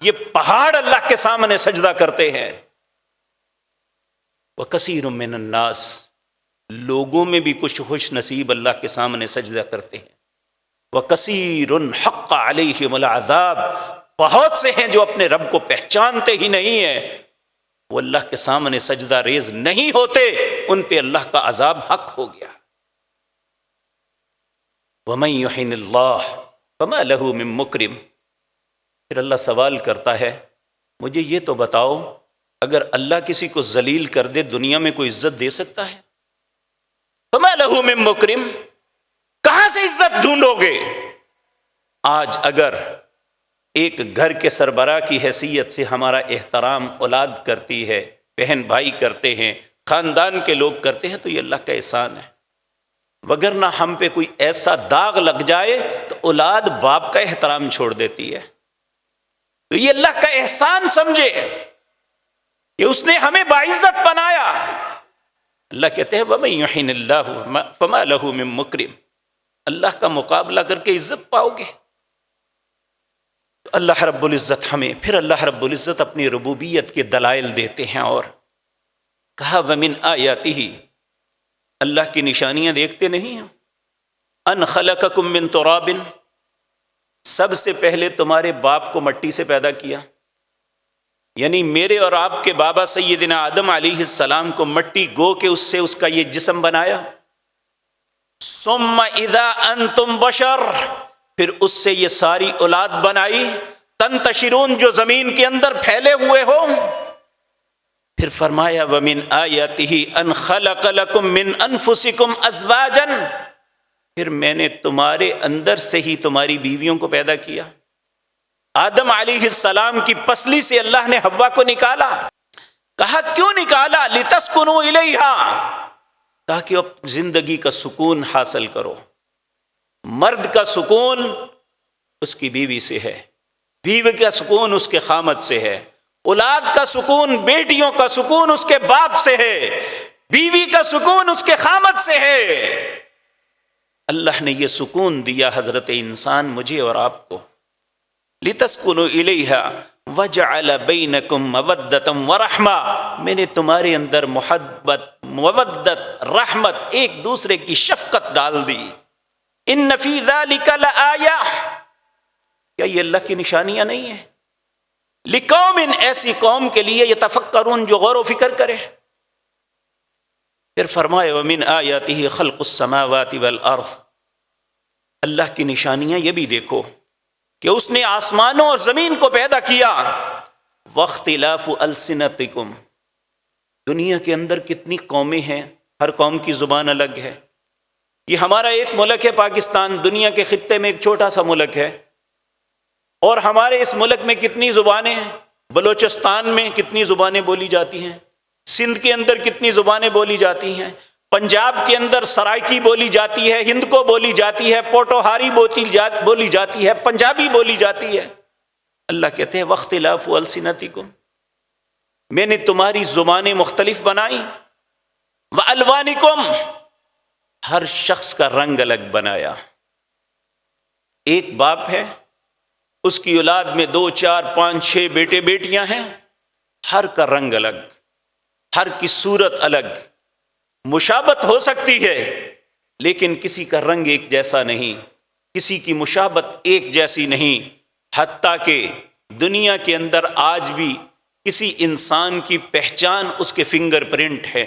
یہ پہاڑ اللہ کے سامنے سجدہ کرتے ہیں، وکثیر من الناس، لوگوں میں بھی کچھ خوش نصیب اللہ کے سامنے سجدہ کرتے ہیں، وکثیر حق علیہم العذاب، بہت سے ہیں جو اپنے رب کو پہچانتے ہی نہیں ہیں، وہ اللہ کے سامنے سجدہ ریز نہیں ہوتے، ان پہ اللہ کا عذاب حق ہو گیا۔ وَمَن يُحِنِ اللَّهَ فَمَا لَهُ مِن مُّكْرِمٍ، پھر اللہ سوال کرتا ہے مجھے یہ تو بتاؤ، اگر اللہ کسی کو ذلیل کر دے دنیا میں کوئی عزت دے سکتا ہے؟ فَمَا لَهُ مِن مُّكْرِمٍ، کہاں سے عزت ڈھونڈو گے؟ آج اگر ایک گھر کے سربراہ کی حیثیت سے ہمارا احترام اولاد کرتی ہے، بہن بھائی کرتے ہیں، خاندان کے لوگ کرتے ہیں، تو یہ اللہ کا احسان ہے، وگرنہ ہم پہ کوئی ایسا داغ لگ جائے تو اولاد باپ کا احترام چھوڑ دیتی ہے۔ تو یہ اللہ کا احسان سمجھے کہ اس نے ہمیں باعزت بنایا۔ اللہ کہتے ہیں وَمَن يُحِنِ اللَّهُ فَمَا لَهُ مِن مُّكْرِمٍ، اللہ کا مقابلہ کر کے عزت پاؤ گے۔ تو اللہ رب العزت ہمیں، پھر اللہ رب العزت اپنی ربوبیت کے دلائل دیتے ہیں، اور کہا وَمِنْ آیَاتِهِ، اللہ کی نشانیاں دیکھتے نہیں ہیں، ان خلقکم من تراب، سب سے پہلے تمہارے باپ کو مٹی سے پیدا کیا، یعنی میرے اور آپ کے بابا سیدنا آدم علیہ السلام کو مٹی گو کے اس سے اس کا یہ جسم بنایا، ثم اذا انتم بشر، پھر اس سے یہ ساری اولاد بنائی، تنتشرون، جو زمین کے اندر پھیلے ہوئے ہو۔ پھر فرمایا وَمِنْ آیَاتِهِ أَنْ خَلَقَ لَكُم مِّنْ أَنفُسِكُمْ أَزْوَاجًا، پھر میں نے تمہارے اندر سے ہی تمہاری بیویوں کو پیدا کیا۔ آدم علیہ السلام کی پسلی سے اللہ نے حوا کو نکالا، کہا کیوں نکالا؟ لِتَسْكُنُوا إِلَيْهَا، تاکہ اب زندگی کا سکون حاصل کرو۔ مرد کا سکون اس کی بیوی سے ہے، بیوی کا سکون اس کے خامد سے ہے، اولاد کا سکون، بیٹیوں کا سکون اس کے باپ سے ہے، بیوی کا سکون اس کے خامد سے ہے۔ اللہ نے یہ سکون دیا حضرت انسان مجھے اور آپ کو، لِتَسْكُنُوا إِلَيْهَا وَجَعَلَ بَيْنَكُمْ مَوَدَّةً وَرَحْمَةً، میں نے تمہارے اندر محبت، مودت، رحمت، ایک دوسرے کی شفقت ڈال دی۔ إِنَّ فِي ذَلِكَ لَآيَةً، کیا یہ اللہ کی نشانیاں نہیں ہیں؟ لِقَوْمٍ، ایسی قوم کے لیے، یتفکرون، جو غور و فکر کرے۔ پھر فرمائے وَمِنْ آیَاتِهِ خَلْقُ السَّمَاوَاتِ وَالْأَرْضِ، اللہ کی نشانیاں یہ بھی دیکھو کہ اس نے آسمانوں اور زمین کو پیدا کیا۔ وَاخْتِلَافُ أَلْسِنَتِكُمْ، دنیا کے اندر کتنی قومیں ہیں، ہر قوم کی زبان الگ ہے۔ یہ ہمارا ایک ملک ہے پاکستان، دنیا کے خطے میں ایک چھوٹا سا ملک ہے، اور ہمارے اس ملک میں کتنی زبانیں ہیں، بلوچستان میں کتنی زبانیں بولی جاتی ہیں، سندھ کے اندر کتنی زبانیں بولی جاتی ہیں، پنجاب کے اندر سرائکی بولی جاتی ہے، ہند کو بولی جاتی ہے، پوٹوہاری بولی جاتی ہے، پنجابی بولی جاتی ہے۔ اللہ کہتے ہیں واختلاف السنتکم، میں نے تمہاری زبانیں مختلف بنائی، والوانکم، ہر شخص کا رنگ الگ بنایا۔ ایک باپ ہے، اس کی اولاد میں 2 4 5 6 بیٹے بیٹیاں ہیں، ہر کا رنگ الگ، ہر کی صورت الگ، مشابہت ہو سکتی ہے لیکن کسی کا رنگ ایک جیسا نہیں، کسی کی مشابہت ایک جیسی نہیں، حتیٰ کہ دنیا کے اندر آج بھی کسی انسان کی پہچان اس کے فنگر پرنٹ ہے۔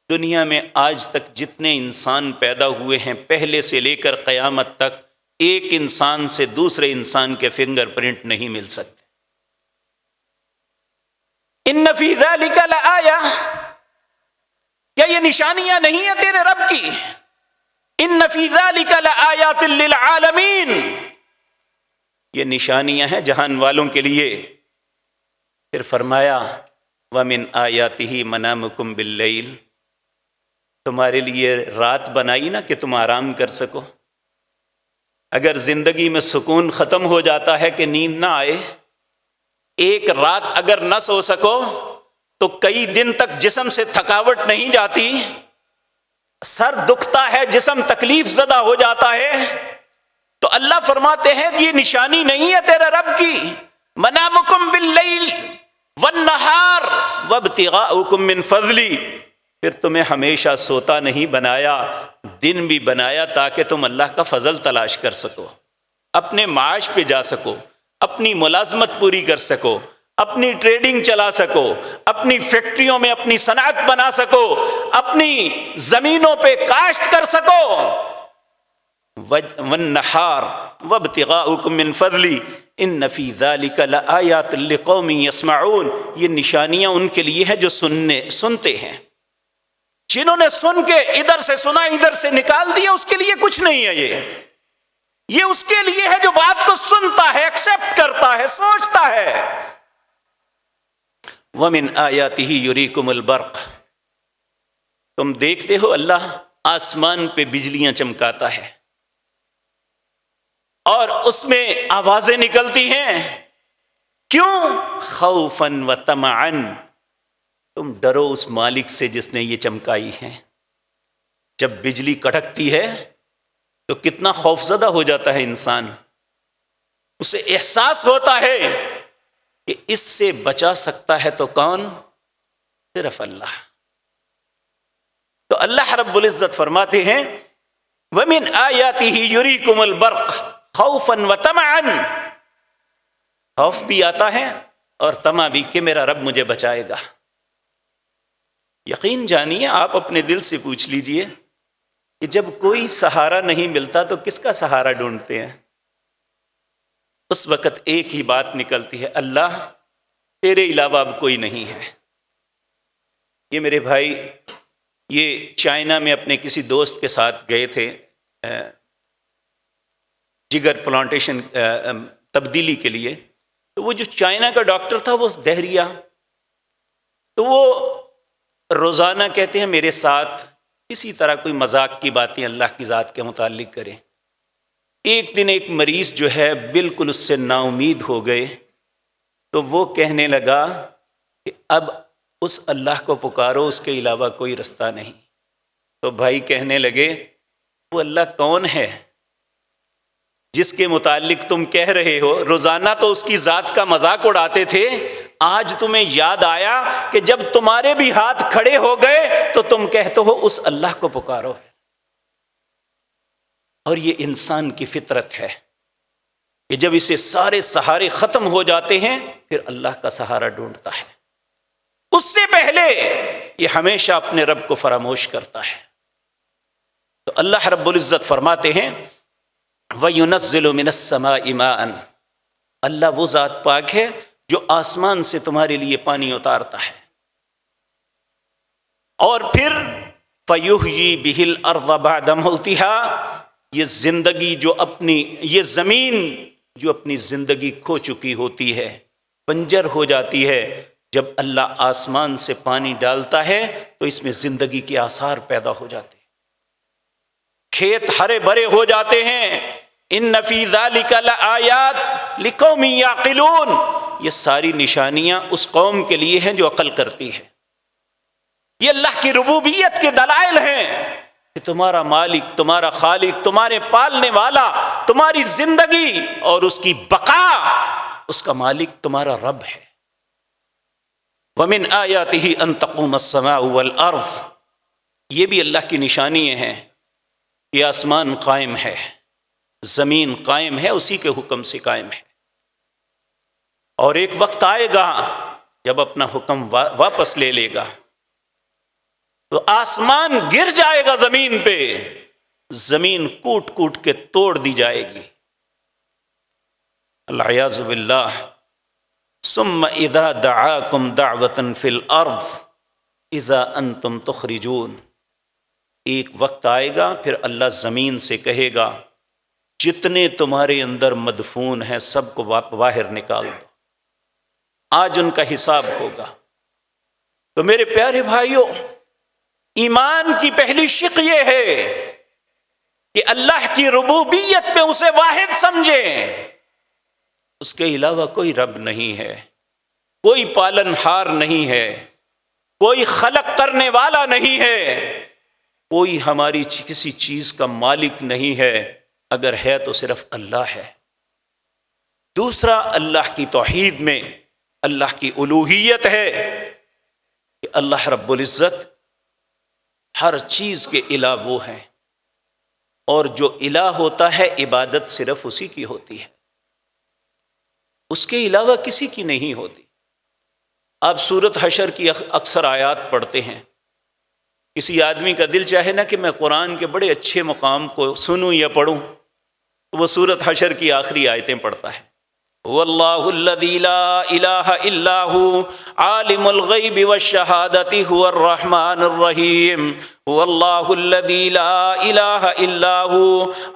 دنیا میں آج تک جتنے انسان پیدا ہوئے ہیں پہلے سے لے کر قیامت تک، ایک انسان سے دوسرے انسان کے فنگر پرنٹ نہیں مل سکتے۔ ان فی ذلک لآیہ، کیا یہ نشانیاں نہیں ہیں تیرے رب کی؟ ان فی ذلک لآیات للعالمین، یہ نشانیاں ہیں جہان والوں کے لیے۔ پھر فرمایا وَمِنْ آیَاتِهِ مَنَامُكُمْ بِاللَّيْلِ، تمہارے لیے رات بنائی نا کہ تم آرام کر سکو۔ اگر زندگی میں سکون ختم ہو جاتا ہے کہ نیند نہ آئے، ایک رات اگر نہ سو سکو تو کئی دن تک جسم سے تھکاوٹ نہیں جاتی، سر دکھتا ہے، جسم تکلیف زدہ ہو جاتا ہے، تو اللہ فرماتے ہیں یہ نشانی نہیں ہے تیرے رب کی۔ منامکم باللیل والنہار وابتغاؤکم من فضلی، پھر تمہیں ہمیشہ سوتا نہیں بنایا، دن بھی بنایا تاکہ تم اللہ کا فضل تلاش کر سکو، اپنے معاش پہ جا سکو، اپنی ملازمت پوری کر سکو، اپنی ٹریڈنگ چلا سکو، اپنی فیکٹریوں میں اپنی صنعت بنا سکو، اپنی زمینوں پہ کاشت کر سکو۔ والنہار وابتغاؤکم من فضلی ان فی ذلک لآیات لقوم یسمعون، یہ نشانیاں ان کے لیے ہیں جو سنتے ہیں۔ جنہوں نے سن کے ادھر سے سنا ادھر سے نکال دیا، اس کے لیے کچھ نہیں ہے۔ یہ اس کے لیے ہے جو بات کو سنتا ہے، ایکسپٹ کرتا ہے، سوچتا ہے۔ وَمِنْ آیَاتِهِ يُرِيكُمُ الْبَرْقَ، تم دیکھتے ہو اللہ آسمان پہ بجلیاں چمکاتا ہے اور اس میں آوازیں نکلتی ہیں، کیوں؟ خوفاً وطمعاً، تم ڈرو اس مالک سے جس نے یہ چمکائی ہے۔ جب بجلی کڑکتی ہے تو کتنا خوفزدہ ہو جاتا ہے انسان، اسے احساس ہوتا ہے کہ اس سے بچا سکتا ہے تو کون؟ صرف اللہ۔ تو اللہ رب العزت فرماتے ہیں وَمِنْ آیَاتِهِ يُرِيكُمُ الْبَرْقَ خَوْفًا وَطَمَعًا، خوف بھی آتا ہے اور طمع بھی کہ میرا رب مجھے بچائے گا۔ یقین جانیے، آپ اپنے دل سے پوچھ لیجئے کہ جب کوئی سہارا نہیں ملتا تو کس کا سہارا ڈھونڈتے ہیں؟ اس وقت ایک ہی بات نکلتی ہے، اللہ تیرے علاوہ اب کوئی نہیں ہے۔ یہ میرے بھائی یہ چائنا میں اپنے کسی دوست کے ساتھ گئے تھے جگر پلانٹیشن تبدیلی کے لیے، تو وہ جو چائنا کا ڈاکٹر تھا وہ دہریہ، تو وہ روزانہ کہتے ہیں میرے ساتھ کسی طرح کوئی مذاق کی باتیں اللہ کی ذات کے متعلق کریں۔ ایک دن ایک مریض جو ہے بالکل اس سے نا امید ہو گئے، تو وہ کہنے لگا کہ اب اس اللہ کو پکارو، اس کے علاوہ کوئی رستہ نہیں۔ تو بھائی کہنے لگے وہ اللہ کون ہے جس کے متعلق تم کہہ رہے ہو؟ روزانہ تو اس کی ذات کا مذاق اڑاتے تھے، آج تمہیں یاد آیا کہ جب تمہارے بھی ہاتھ کھڑے ہو گئے تو تم کہتے ہو اس اللہ کو پکارو۔ اور یہ انسان کی فطرت ہے کہ جب اسے سارے سہارے ختم ہو جاتے ہیں پھر اللہ کا سہارا ڈھونڈتا ہے، اس سے پہلے یہ ہمیشہ اپنے رب کو فراموش کرتا ہے۔ تو اللہ رب العزت فرماتے ہیں وَيُنَزِّلُ مِنَ السَّمَاءِ مَاءً، اللہ وہ ذات پاک ہے جو آسمان سے تمہارے لیے پانی اتارتا ہے، اور پھر فَيُحْيِي بِهِ الْأَرْضَ بَعْدَ مَوْتِهَا، یہ زندگی جو یہ زمین جو اپنی زندگی کھو چکی ہوتی ہے، بنجر ہو جاتی ہے، جب اللہ آسمان سے پانی ڈالتا ہے تو اس میں زندگی کے آثار پیدا ہو جاتے ہیں، کھیت ہرے بھرے ہو جاتے ہیں۔ ان فی ذلک لآیات لقوم یعقلون، یہ ساری نشانیاں اس قوم کے لیے ہیں جو عقل کرتی ہے۔ یہ اللہ کی ربوبیت کے دلائل ہیں کہ تمہارا مالک، تمہارا خالق، تمہارے پالنے والا، تمہاری زندگی اور اس کی بقا، اس کا مالک تمہارا رب ہے۔ وَمِنْ آيَاتِهِ أَن تَقُومَ السَّمَاءُ وَالْأَرْضُ، یہ بھی اللہ کی نشانی ہیں کہ آسمان قائم ہے، زمین قائم ہے، اسی کے حکم سے قائم ہے، اور ایک وقت آئے گا جب اپنا حکم واپس لے لے گا تو آسمان گر جائے گا زمین پہ، زمین کوٹ کوٹ کے توڑ دی جائے گی، العیاذ باللہ۔ ثم اذا دعاکم دعوة فی الارض اذا انتم تخرجون، ایک وقت آئے گا پھر اللہ زمین سے کہے گا جتنے تمہارے اندر مدفون ہیں سب کو باہر نکال دو، آج ان کا حساب ہوگا۔ تو میرے پیارے بھائیوں، ایمان کی پہلی شق یہ ہے کہ اللہ کی ربوبیت میں اسے واحد سمجھیں، اس کے علاوہ کوئی رب نہیں ہے، کوئی پالن ہار نہیں ہے، کوئی خلق کرنے والا نہیں ہے، کوئی ہماری کسی چیز کا مالک نہیں ہے، اگر ہے تو صرف اللہ ہے۔ دوسرا، اللہ کی توحید میں اللہ کی الوہیت ہے کہ اللہ رب العزت ہر چیز کے الہ وہ ہیں، اور جو الہ ہوتا ہے عبادت صرف اسی کی ہوتی ہے، اس کے علاوہ کسی کی نہیں ہوتی۔ آپ سورۃ حشر کی اکثر آیات پڑھتے ہیں، کسی آدمی کا دل چاہے نا کہ میں قرآن کے بڑے اچھے مقام کو سنوں یا پڑھوں، وہ سورۃ حشر کی آخری آیتیں پڑھتا ہے۔ واللہ الذی لا الہ الا هو عالم الغیب والشہادۃ هو الرحمن الرحیم، واللہ الذی لا الہ الا هو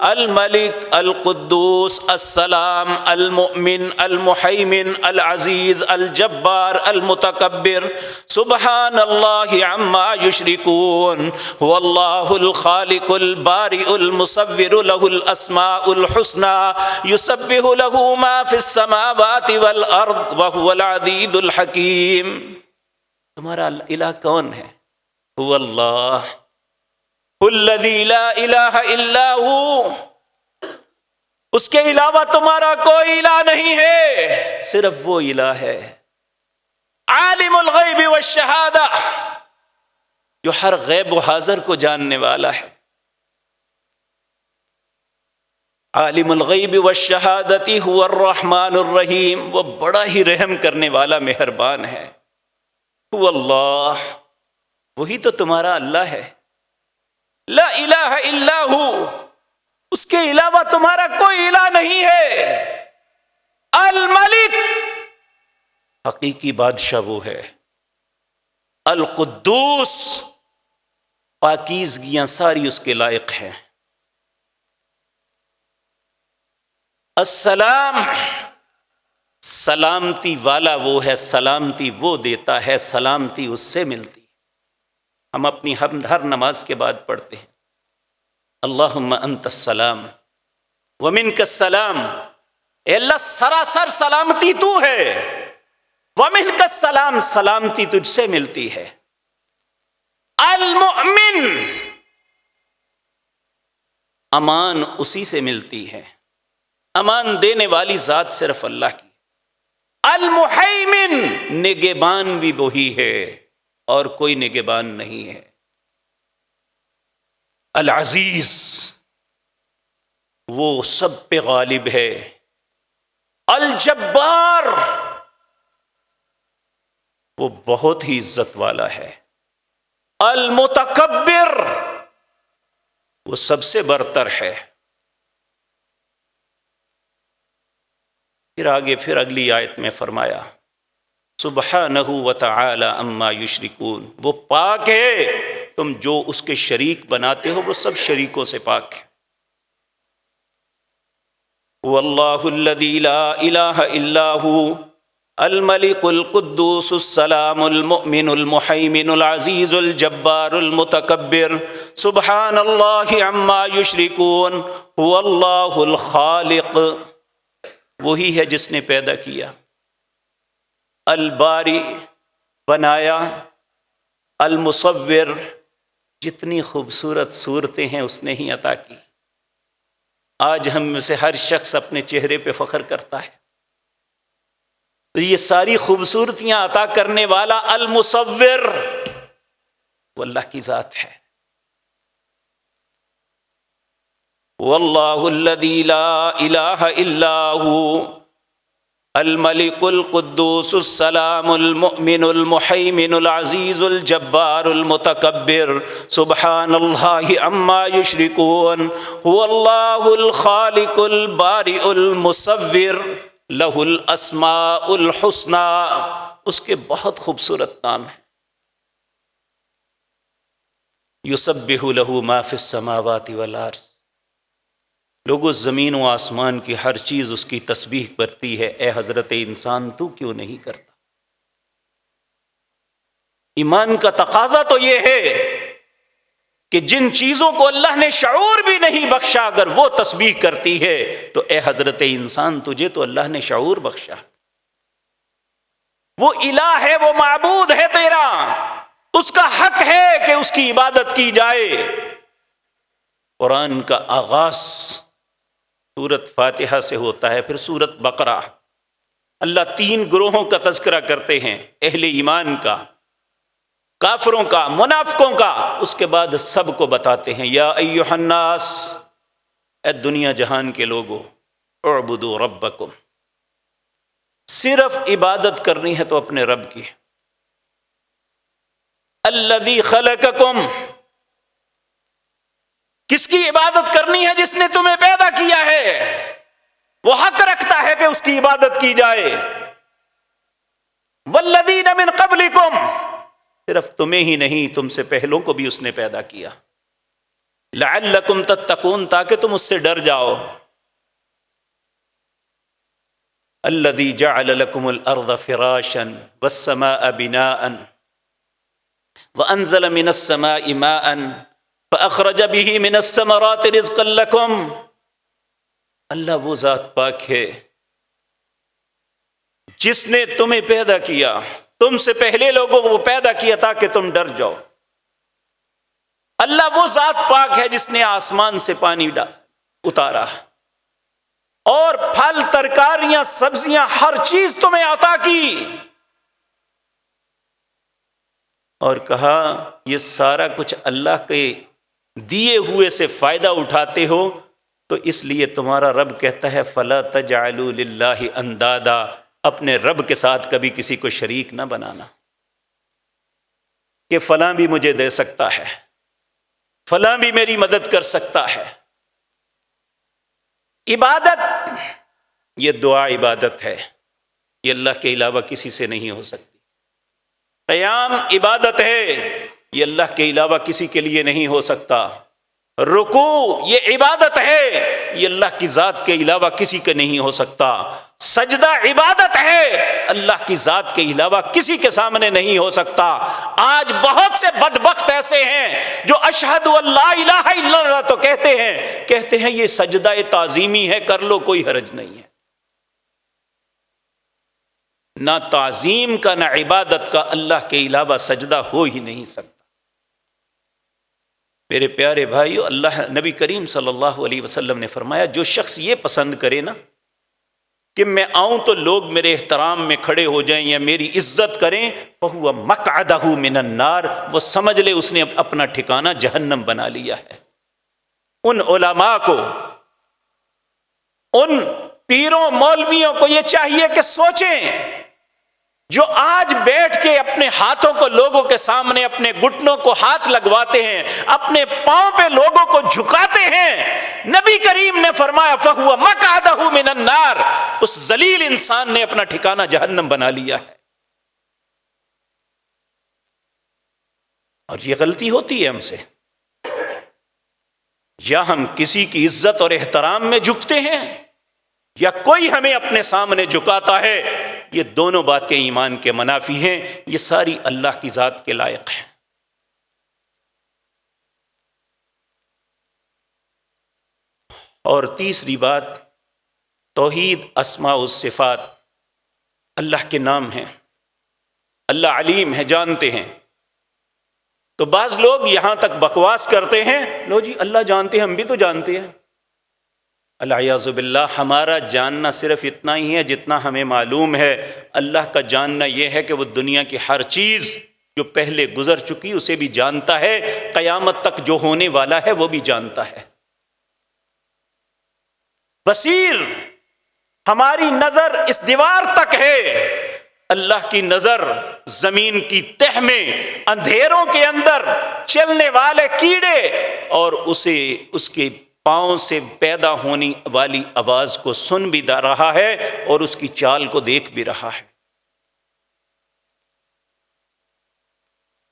الملک القدوس السلام المؤمن المحیمن العزیز الجبار المتکبر سبحان اللہ عما یشرکون، واللہ الخالق البارئ المصور له الاسماء الحسنى یسبح له ما فی السماوات والارض وهو العزیز الحکیم۔ تمہارا الہ کون ہے؟ هو اللہ الذی لا الہ الا ہو، اس کے علاوہ تمہارا کوئی الہ نہیں ہے، صرف وہ الہ ہے۔ عالم الغیب والشہادہ، جو ہر غیب و حاضر کو جاننے والا ہے۔ عالم الغیب والشہادۃ هو الرحمن الرحیم، وہ بڑا ہی رحم کرنے والا مہربان ہے۔ هو اللہ، وہی تو تمہارا اللہ ہے۔ لا الہ الا ہو، اس کے علاوہ تمہارا کوئی الہ نہیں ہے۔ الملک، حقیقی بادشاہ وہ ہے۔ القدوس، پاکیزگیاں ساری اس کے لائق ہیں۔ السلام، سلامتی والا وہ ہے، سلامتی وہ دیتا ہے، سلامتی اس سے ملتی۔ ہم اپنی ہر نماز کے بعد پڑھتے ہیں اللہم انت السلام ومنک السلام، اے اللہ سراسر سلامتی تو ہے، ومنک السلام، سلامتی تجھ سے ملتی ہے۔ المؤمن، امان اسی سے ملتی ہے، امان دینے والی ذات صرف اللہ کی۔ المحیمن، نگہبان بھی وہی ہے اور کوئی نگہبان نہیں ہے۔ العزیز، وہ سب پہ غالب ہے۔ الجبار، وہ بہت ہی عزت والا ہے۔ المتکبر، وہ سب سے برتر ہے۔ پھر آگے اگلی آیت میں فرمایا سبحانہ وتعالی عما یشرکون، وہ پاک ہے، تم جو اس کے شریک بناتے ہو وہ سب شریکوں سے پاک ہے۔ واللہ الذی لا الہ الا ہو الملک القدوس السلام المؤمن المحیمن العزیز الجبار المتکبر سبحان اللہ عما یشرکون، هو اللہ الخالق، وہی ہے جس نے پیدا کیا، الباری، بنایا، المصور، جتنی خوبصورت صورتیں ہیں اس نے ہی عطا کی۔ آج ہم میں سے ہر شخص اپنے چہرے پہ فخر کرتا ہے، تو یہ ساری خوبصورتیاں عطا کرنے والا المصور وہ اللہ کی ذات ہے۔ واللہ الذی لا الہ الا ہو الملک القدوس السلام المؤمن المحیمن العزیز الجبار المتکبر سبحان اللہ عما یشرکون هو اللہ الخالق البارئ المصور لہ الاسماء الحسنی، اس کے بہت خوبصورت نام ہیں۔ یسبح لہ ما فی السماوات والارض، لوگو زمین و آسمان کی ہر چیز اس کی تسبیح کرتی ہے، اے حضرت انسان تو کیوں نہیں کرتا؟ ایمان کا تقاضا تو یہ ہے کہ جن چیزوں کو اللہ نے شعور بھی نہیں بخشا اگر وہ تسبیح کرتی ہے تو اے حضرت انسان تجھے تو اللہ نے شعور بخشا، وہ الہ ہے، وہ معبود ہے تیرا، اس کا حق ہے کہ اس کی عبادت کی جائے۔ قرآن کا آغاز سورت فاتحہ سے ہوتا ہے، پھر سورت بقرہ۔ اللہ تین گروہوں کا تذکرہ کرتے ہیں، اہل ایمان کا، کافروں کا، منافقوں کا، اس کے بعد سب کو بتاتے ہیں یا ایھا الناس، اے دنیا جہان کے لوگوں، اعبدوا ربکم، صرف عبادت کرنی ہے تو اپنے رب کی، الذی خلقکم، کس کی عبادت کرنی ہے؟ جس نے تمہیں پیدا کیا ہے، وہ حق رکھتا ہے کہ اس کی عبادت کی جائے۔ والذین من قبلکم، صرف تمہیں ہی نہیں تم سے پہلوں کو بھی اس نے پیدا کیا، لعلکم تتقون، تاکہ تم اس سے ڈر جاؤ۔ الذی جعل لکم الارض فراشا والسماء بناء وانزل من السماء ماء فأخرج به من الثمرات رزقا لكم، اللہ وہ ذات پاک ہے جس نے تمہیں پیدا کیا، تم سے پہلے لوگوں کو پیدا کیا تاکہ تم ڈر جاؤ۔ اللہ وہ ذات پاک ہے جس نے آسمان سے پانی اتارا اور پھل، ترکاریاں، سبزیاں، ہر چیز تمہیں عطا کی، اور کہا یہ سارا کچھ اللہ کے دیے ہوئے سے فائدہ اٹھاتے ہو، تو اس لیے تمہارا رب کہتا ہے فَلَا تَجْعَلُوا لِلَّهِ أَنْدَادًا، اپنے رب کے ساتھ کبھی کسی کو شریک نہ بنانا کہ فلاں بھی مجھے دے سکتا ہے، فلاں بھی میری مدد کر سکتا ہے۔ عبادت، یہ دعا عبادت ہے، یہ اللہ کے علاوہ کسی سے نہیں ہو سکتی۔ قیام عبادت ہے، یہ اللہ کے علاوہ کسی کے لیے نہیں ہو سکتا۔ رکوع یہ عبادت ہے، یہ اللہ کی ذات کے علاوہ کسی کا نہیں ہو سکتا۔ سجدہ عبادت ہے، اللہ کی ذات کے علاوہ کسی کے سامنے نہیں ہو سکتا۔ آج بہت سے بدبخت ایسے ہیں جو اشہد ان لا الہ الا اللہ تو کہتے ہیں یہ سجدہ تعظیمی ہے، کر لو کوئی حرج نہیں ہے۔ نہ تعظیم کا نہ عبادت کا اللہ کے علاوہ سجدہ ہو ہی نہیں سکتا۔ میرے پیارے بھائیو، اللہ نبی کریم صلی اللہ علیہ وسلم نے فرمایا جو شخص یہ پسند کرے نا کہ میں آؤں تو لوگ میرے احترام میں کھڑے ہو جائیں یا میری عزت کریں، فَهُوَ مَقْعَدَهُ مِنَ النَّارِ، وہ سمجھ لے اس نے اپنا ٹھکانہ جہنم بنا لیا ہے۔ ان علماء کو، ان پیروں مولویوں کو یہ چاہیے کہ سوچیں، جو آج بیٹھ کے اپنے ہاتھوں کو لوگوں کے سامنے، اپنے گھٹنوں کو ہاتھ لگواتے ہیں، اپنے پاؤں پہ لوگوں کو جھکاتے ہیں، نبی کریم نے فرمایا فَهُوَ مَقْعَدَهُ مِنَ النَّارِ، اس ذلیل انسان نے اپنا ٹھکانہ جہنم بنا لیا ہے۔ اور یہ غلطی ہوتی ہے ہم سے، یا ہم کسی کی عزت اور احترام میں جھکتے ہیں یا کوئی ہمیں اپنے سامنے جھکاتا ہے، یہ دونوں باتیں ایمان کے منافی ہیں، یہ ساری اللہ کی ذات کے لائق ہیں۔ اور تیسری بات، توحید اسماء و صفات، اللہ کے نام ہیں، اللہ علیم ہے، جانتے ہیں۔ تو بعض لوگ یہاں تک بکواس کرتے ہیں، لو جی اللہ جانتے ہیں، ہم بھی تو جانتے ہیں، الیاذ باللہ ہمارا جاننا صرف اتنا ہی ہے جتنا ہمیں معلوم ہے، اللہ کا جاننا یہ ہے کہ وہ دنیا کی ہر چیز جو پہلے گزر چکی اسے بھی جانتا ہے، قیامت تک جو ہونے والا ہے وہ بھی جانتا ہے۔ بصیر، ہماری نظر اس دیوار تک ہے، اللہ کی نظر زمین کی تہ میں اندھیروں کے اندر چلنے والے کیڑے اور اس کے پاؤں سے پیدا ہونے والی آواز کو سن بھی رہا ہے اور اس کی چال کو دیکھ بھی رہا ہے۔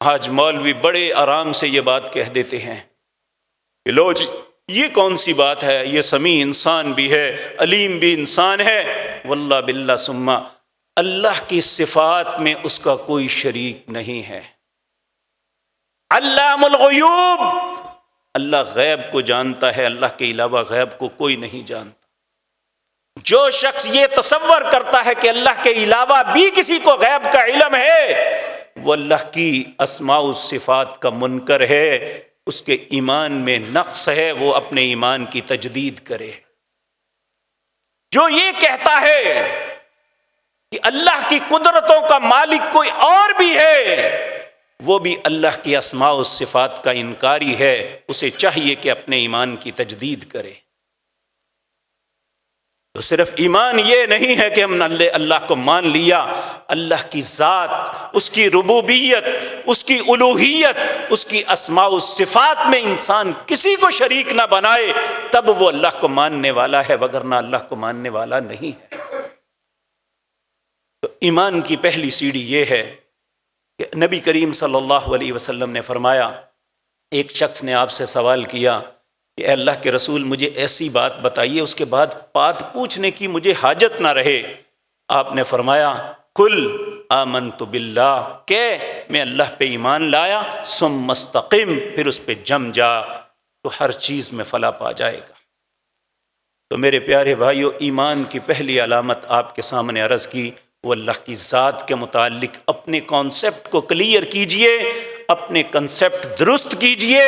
آج مولوی بڑے آرام سے یہ بات کہہ دیتے ہیں کہ لو جی یہ کون سی بات ہے، یہ سمیع انسان بھی ہے، علیم بھی انسان ہے۔ واللہ باللہ ثم اللہ کی صفات میں اس کا کوئی شریک نہیں ہے۔ علام الغیوب، اللہ غیب کو جانتا ہے، اللہ کے علاوہ غیب کو کوئی نہیں جانتا۔ جو شخص یہ تصور کرتا ہے کہ اللہ کے علاوہ بھی کسی کو غیب کا علم ہے، وہ اللہ کی اسماء و صفات کا منکر ہے، اس کے ایمان میں نقص ہے، وہ اپنے ایمان کی تجدید کرے۔ جو یہ کہتا ہے کہ اللہ کی قدرتوں کا مالک کوئی اور بھی ہے، وہ بھی اللہ کی اسماء و صفات کا انکاری ہے، اسے چاہیے کہ اپنے ایمان کی تجدید کرے۔ تو صرف ایمان یہ نہیں ہے کہ ہم نے اللہ کو مان لیا، اللہ کی ذات، اس کی ربوبیت، اس کی الوہیت، اس کی اسماء و صفات میں انسان کسی کو شریک نہ بنائے، تب وہ اللہ کو ماننے والا ہے، وگرنہ اللہ کو ماننے والا نہیں ہے۔ تو ایمان کی پہلی سیڑھی یہ ہے کہ نبی کریم صلی اللہ علیہ وسلم نے فرمایا، ایک شخص نے آپ سے سوال کیا کہ اے اللہ کے رسول مجھے ایسی بات بتائیے اس کے بعد بات پوچھنے کی مجھے حاجت نہ رہے۔ آپ نے فرمایا قل آمنت باللہ، کہ میں اللہ پہ ایمان لایا، ثم استقم، پھر اس پہ جم جا تو ہر چیز میں فلاح پا جائے گا۔ تو میرے پیارے بھائیو، ایمان کی پہلی علامت آپ کے سامنے عرض کی، وہ اللہ کی ذات کے متعلق اپنے کانسیپٹ کو کلیئر کیجئے، اپنے کنسیپٹ درست کیجئے،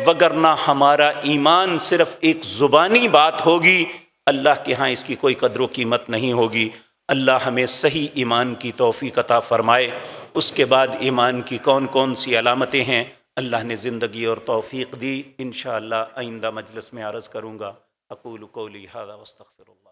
وگرنہ ہمارا ایمان صرف ایک زبانی بات ہوگی، اللہ کے ہاں اس کی کوئی قدر و قیمت نہیں ہوگی۔ اللہ ہمیں صحیح ایمان کی توفیق عطا فرمائے۔ اس کے بعد ایمان کی کون کون سی علامتیں ہیں اللہ نے زندگی اور توفیق دی، انشاءاللہ آئندہ مجلس میں عرض کروں گا۔ اقول قولی ھذا واستغفر اللہ۔